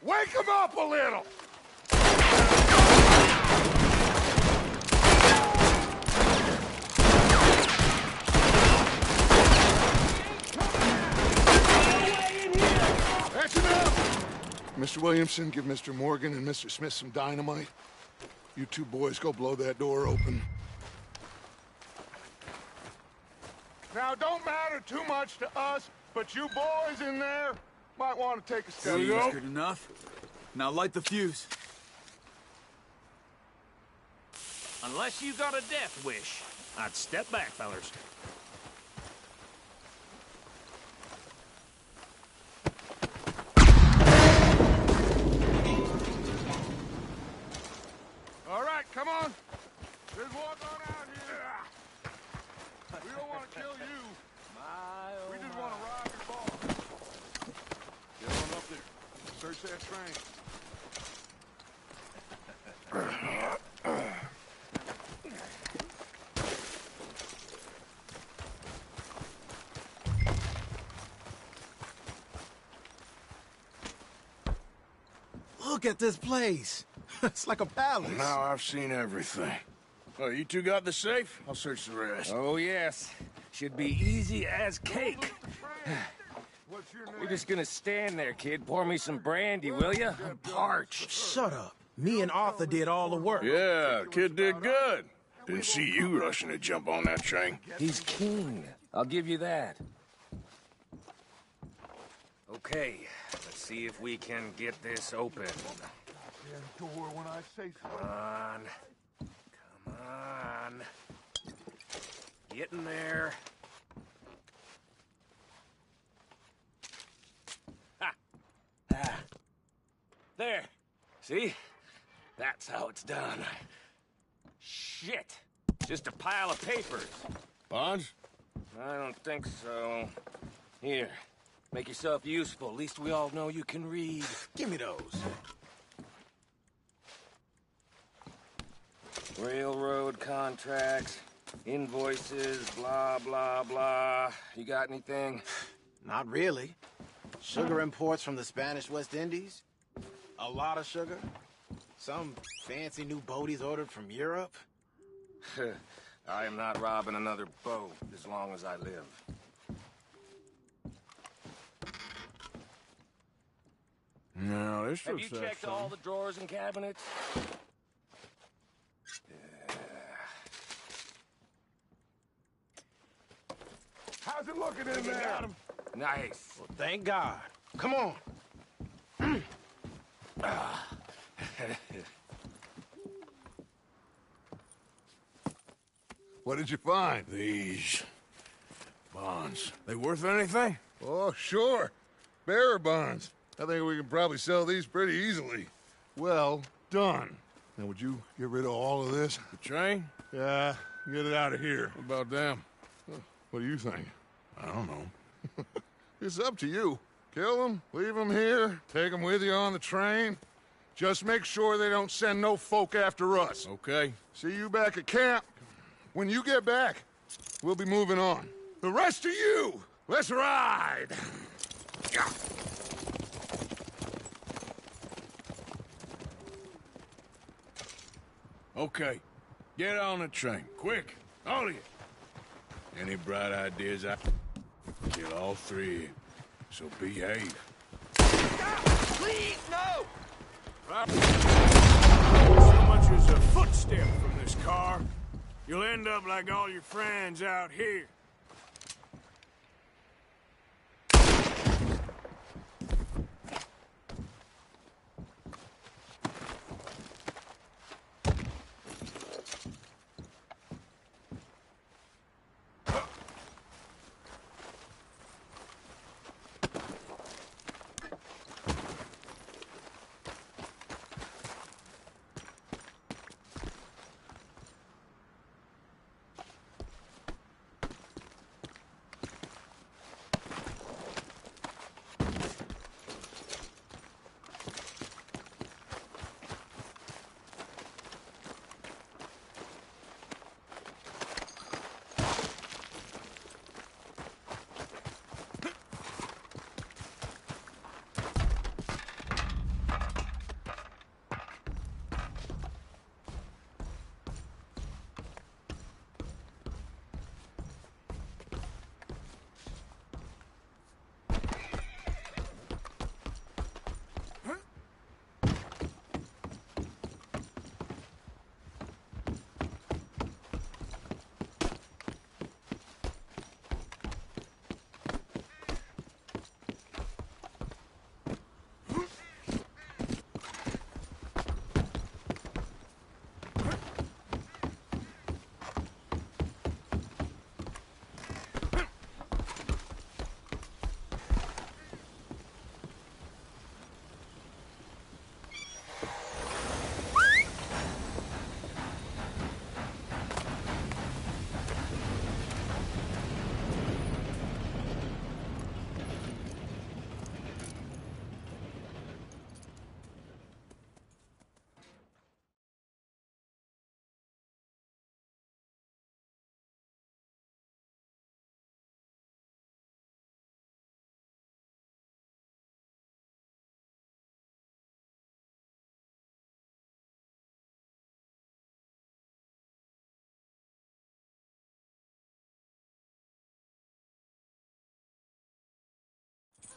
Wake them up a little! That's enough! Mr. Williamson, give Mr. Morgan and Mr. Smith some dynamite. You two boys go blow that door open. Now, don't matter too much to us, but you boys in there might want to take a step. Seems good enough. Now light the fuse. Unless you got a death wish, I'd step back, fellers. All right, come on. Just walk on out here. We don't want to kill you. We just want to rob your boss. Get on up there. Search that train. Look at this place. It's like a palace. Now I've seen everything. Oh, you two got the safe? I'll search the rest. Oh, yes. Should be easy as cake. What's your name? We're just gonna stand there, kid. Pour me some brandy, will ya? I'm parched. Shut up. Me and Arthur did all the work. Yeah, kid did good. Didn't see you rushing to jump on that train. He's keen. I'll give you that. Okay, let's see if we can get this open. Door when I say so. Come on. Come on. Get in there. Ha! Ah. There. See? That's how it's done. Shit. Just a pile of papers. Bonds? I don't think so. Here. Make yourself useful. At least we all know you can read. Give me those. Railroad contracts, invoices, blah, blah, blah. You got anything? Not really. Sugar imports from the Spanish West Indies. A lot of sugar. Some fancy new boat he's ordered from Europe. I am not robbing another boat as long as I live. No, this Have looks you like checked all the drawers and cabinets? How's it looking in there? Nice. Well, thank God. Come on. What did you find? These bonds. They worth anything? Oh, sure. Bearer bonds. I think we can probably sell these pretty easily. Well done. Now, would you get rid of all of this? The train? Yeah, get it out of here. What about them? What do you think? I don't know. It's up to you. Kill them, leave them here, take them with you on the train. Just make sure they don't send no folk after us. Okay. See you back at camp. When you get back, we'll be moving on. The rest of you, let's ride! Okay. Get on the train. Quick. All of you. Any bright ideas, I kill all three of you. So behave. Please, no! So much as a footstep from this car, you'll end up like all your friends out here.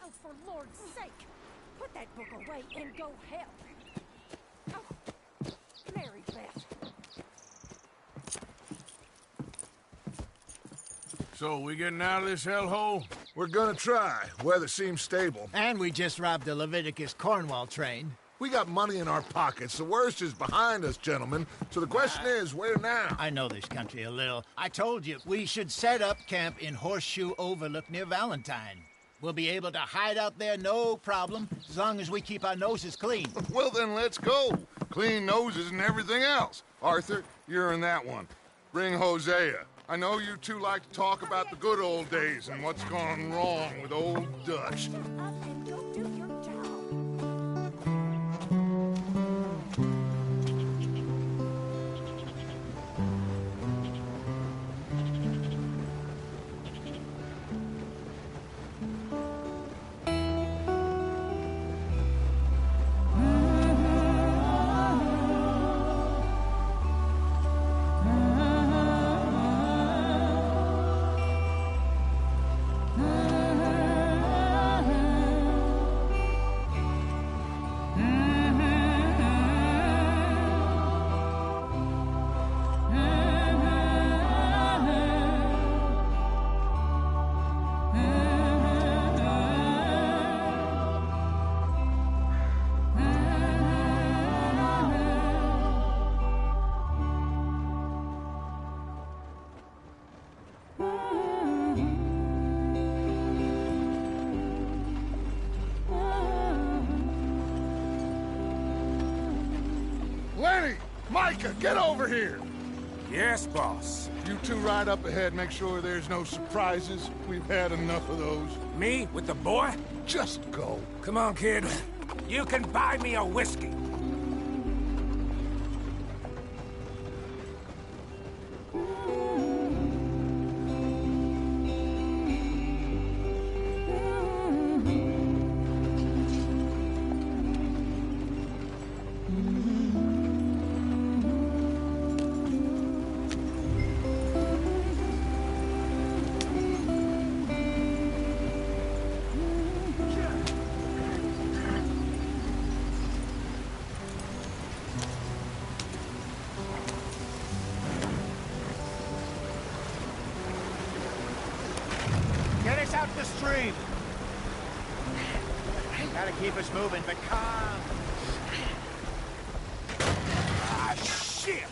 Oh, for Lord's sake! Put that book away and go help. Oh, Mary Beth. So, we getting out of this hellhole? We're gonna try. Weather seems stable. And we just robbed the Leviticus Cornwall train. We got money in our pockets. The worst is behind us, gentlemen. So the question is, where now? I know this country a little. I told you, we should set up camp in Horseshoe Overlook near Valentine. We'll be able to hide out there, no problem, as long as we keep our noses clean. Well, then let's go. Clean noses and everything else. Arthur, you're in that one. Bring Hosea. I know you two like to talk about the good old days and what's gone wrong with old Dutch. And go do your job. Lenny! Micah, get over here! Yes, boss. You two ride up ahead, make sure there's no surprises. We've had enough of those. Me with the boy? Just go. Come on, kid. You can buy me a whiskey. Get us out the stream. Gotta keep us moving, but calm. Ah, shit!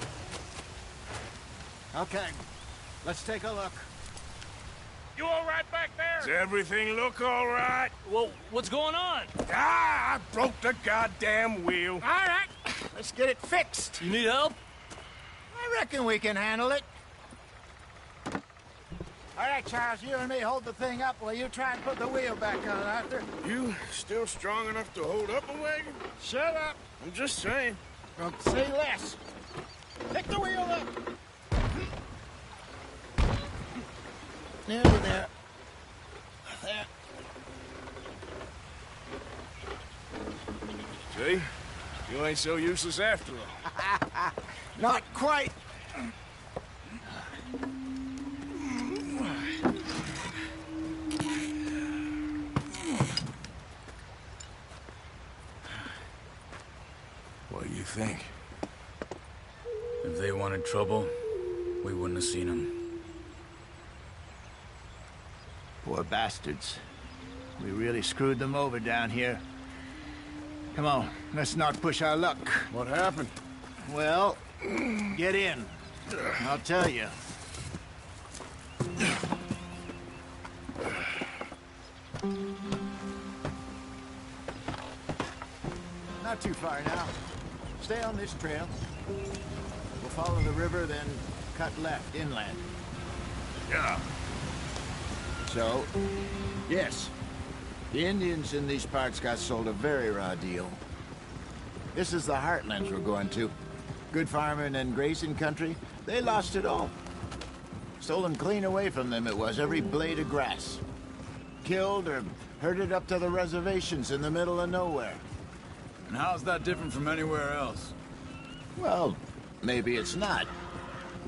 Okay, let's take a look. You all right back there? Does everything look all right? Well, what's going on? Ah, I broke the goddamn wheel. All right, let's get it fixed. You need help? I reckon we can handle it. All right, Charles, you and me hold the thing up while you try and put the wheel back on, Arthur. You still strong enough to hold up a wagon? Shut up. I'm just saying. Well, say less. Pick the wheel up. Nearly there. There. See? You ain't so useless after all. Not quite. What do you think? If they wanted trouble, we wouldn't have seen them. Poor bastards. We really screwed them over down here. Come on, let's not push our luck. What happened? Well, get in. I'll tell you. Not too far now. Stay on this trail. We'll follow the river, then cut left inland. Yeah. So, yes, the Indians in these parts got sold a very raw deal. This is the heartlands we're going to. Good farming and grazing country, they lost it all. Stolen clean away from them it was, every blade of grass. Killed or herded up to the reservations in the middle of nowhere. And how's that different from anywhere else? Well, maybe it's not.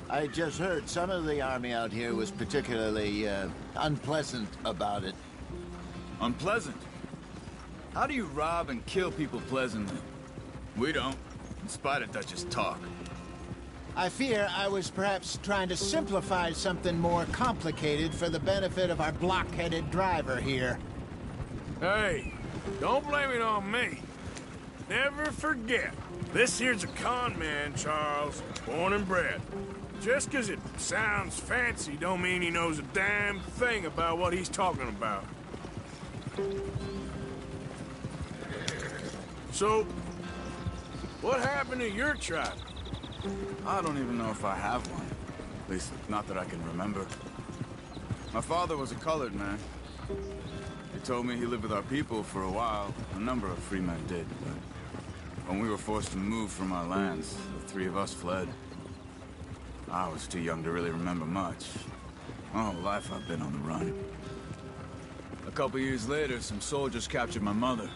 I just heard some of the army out here was particularly, unpleasant about it. Unpleasant? How do you rob and kill people pleasantly? We don't, in spite of Dutch's talk. I fear I was perhaps trying to simplify something more complicated for the benefit of our block-headed driver here. Hey, don't blame it on me. Never forget, this here's a con man, Charles, born and bred. Just 'cause it sounds fancy don't mean he knows a damn thing about what he's talking about. So, what happened to your tribe? I don't even know if I have one. At least, not that I can remember. My father was a colored man. He told me he lived with our people for a while. A number of free men did, but when we were forced to move from our lands, the three of us fled. I was too young to really remember much. My whole life I've been on the run. A couple years later, some soldiers captured my mother.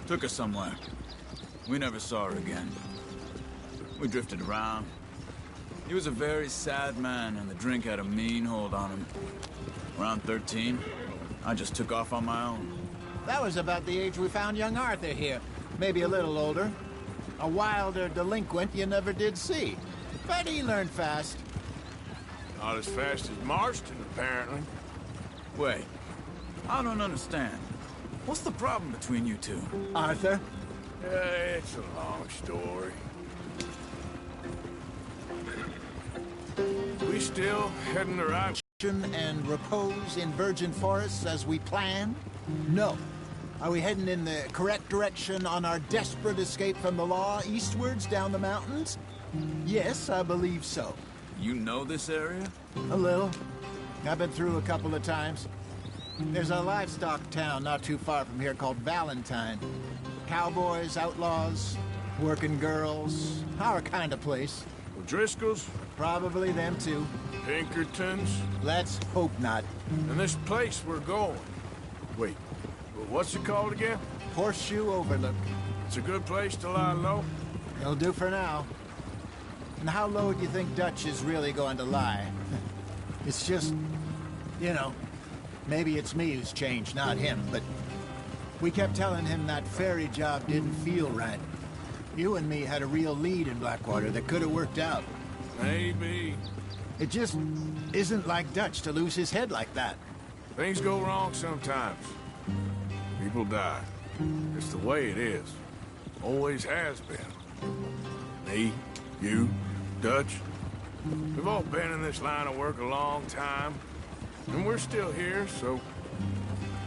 Took her somewhere. We never saw her again. We drifted around. He was a very sad man, and the drink had a mean hold on him. Around 13, I just took off on my own. That was about the age we found young Arthur here. Maybe a little older. A wilder delinquent you never did see. But he learned fast. Not as fast as Marston, apparently. Wait, I don't understand. What's the problem between you two? Arthur? It's a long story. We still heading the right... And repose in virgin forests as we planned? No. Are we heading in the correct direction on our desperate escape from the law eastwards down the mountains? Yes, I believe so. You know this area? A little. I've been through a couple of times. There's a livestock town not too far from here called Valentine. Cowboys, outlaws, working girls, our kind of place. Driscoll's? Probably them too. Pinkertons? Let's hope not. And this place we're going. Wait, what's it called again? Horseshoe Overlook. It's a good place to lie low? It'll do for now. And how low do you think Dutch is really going to lie? It's just, you know, maybe it's me who's changed, not him, but we kept telling him that ferry job didn't feel right. You and me had a real lead in Blackwater that could have worked out. Maybe. It just isn't like Dutch to lose his head like that. Things go wrong sometimes. People die. It's the way it is. Always has been. Me, you, Dutch. We've all been in this line of work a long time. And we're still here, so...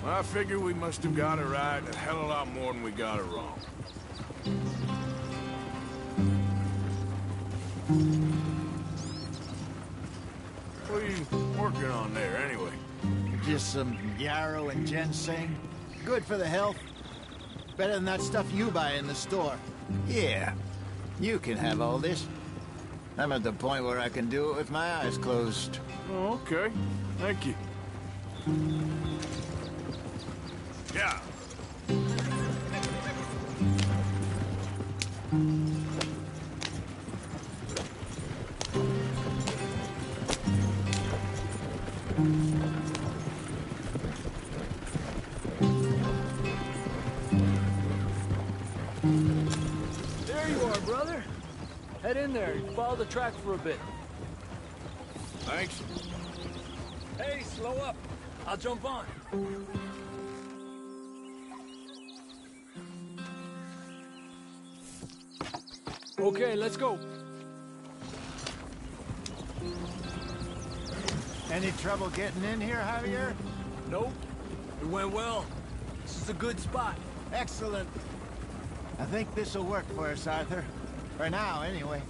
I figure we must have got it right a hell of a lot more than we got it wrong. What are you working on there, anyway? Just some yarrow and ginseng. Good for the health. Better than that stuff you buy in the store. Yeah, you can have all this. I'm at the point where I can do it with my eyes closed. Oh, okay. Thank you. Yeah. There you are, brother. Head in there and follow the track for a bit. Thanks. Hey, slow up. I'll jump on. Okay, let's go. Any trouble getting in here, Javier? Nope. It went well. This is a good spot. Excellent. I think this'll work for us, Arthur. For now, anyway.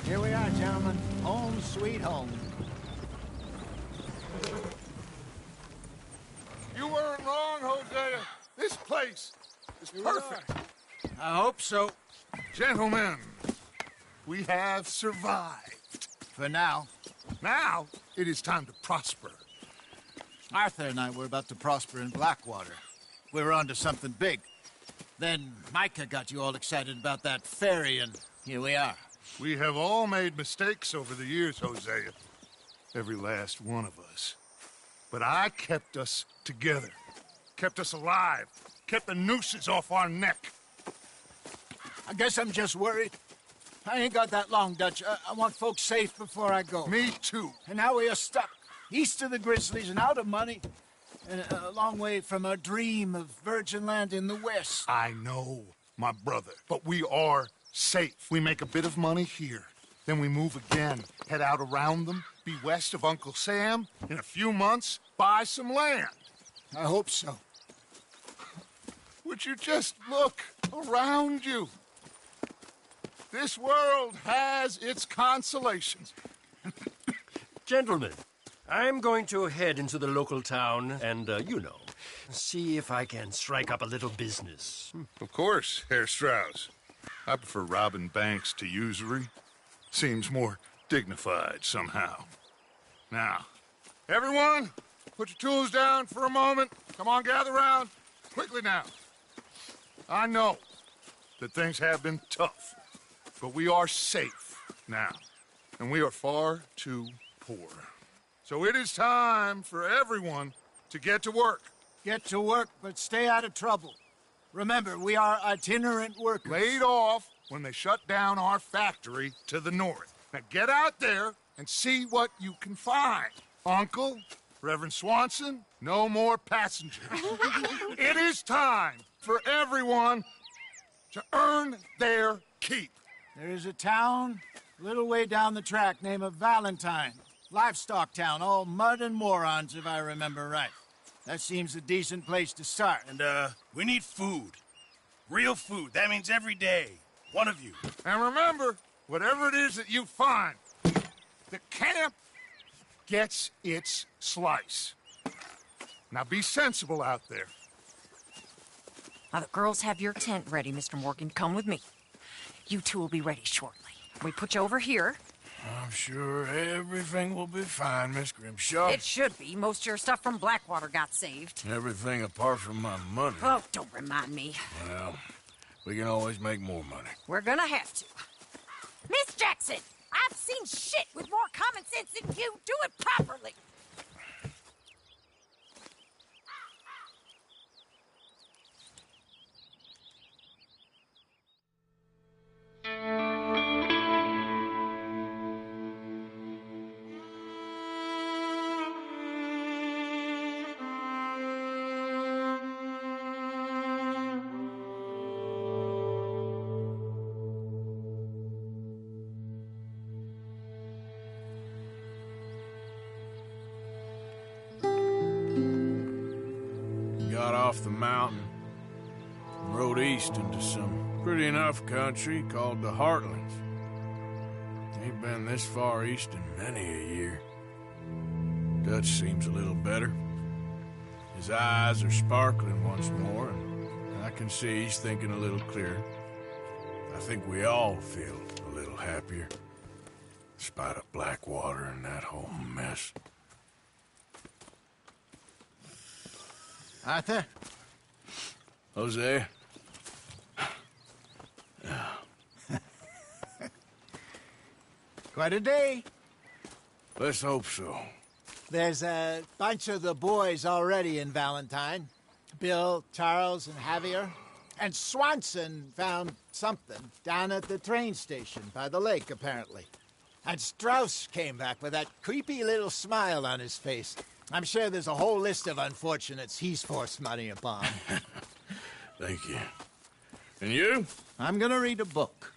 Here we are, gentlemen. Home sweet home. You weren't wrong, Hosea. This place is perfect. I hope so. Gentlemen, we have survived. For now. Now, it is time to prosper. Arthur and I were about to prosper in Blackwater. We were onto something big. Then Micah got you all excited about that ferry, and here we are. We have all made mistakes over the years, Hosea. Every last one of us. But I kept us together. Kept us alive. Kept the nooses off our neck. I guess I'm just worried. I ain't got that long, Dutch. I want folks safe before I go. Me too. And now we are stuck. East of the Grizzlies and out of money. And a long way from our dream of virgin land in the west. I know, my brother. But we are safe. We make a bit of money here. Then we move again. Head out around them. Be west of Uncle Sam. In a few months, buy some land. I hope so. Would you just look around you? This world has its consolations. Gentlemen, I'm going to head into the local town and, see if I can strike up a little business. Of course, Herr Strauss. I prefer robbing banks to usury. Seems more dignified somehow. Now, everyone, put your tools down for a moment. Come on, gather round. Quickly now. I know that things have been tough, but we are safe now, and we are far too poor. So it is time for everyone to get to work. Get to work, but stay out of trouble. Remember, we are itinerant workers. Laid off when they shut down our factory to the north. Now get out there and see what you can find. Uncle, Reverend Swanson, no more passengers. It is time for everyone to earn their keep. There is a town a little way down the track named Valentine. Livestock town, all mud and morons, if I remember right. That seems a decent place to start. And, we need food. Real food. That means every day. One of you. And remember, whatever it is that you find, the camp gets its slice. Now be sensible out there. Now, the girls have your tent ready, Mr. Morgan. Come with me. You two will be ready shortly. We put you over here. I'm sure everything will be fine, Miss Grimshaw. It should be. Most of your stuff from Blackwater got saved. Everything apart from my money. Oh, don't remind me. Well, we can always make more money. We're gonna have to. Miss Jackson, I've seen shit with more common sense than you. Do it properly. Got off the mountain and rode east into some pretty enough country called the Heartlands. Ain't been this far east in many a year. Dutch seems a little better. His eyes are sparkling once more, and I can see he's thinking a little clearer. I think we all feel a little happier, in spite of Blackwater and that whole mess. Arthur? Jose? Quite a day. Let's hope so. There's a bunch of the boys already in Valentine. Bill, Charles, and Javier. And Swanson found something down at the train station by the lake, apparently. And Strauss came back with that creepy little smile on his face. I'm sure there's a whole list of unfortunates he's forced money upon. Thank you. And you? I'm gonna read a book.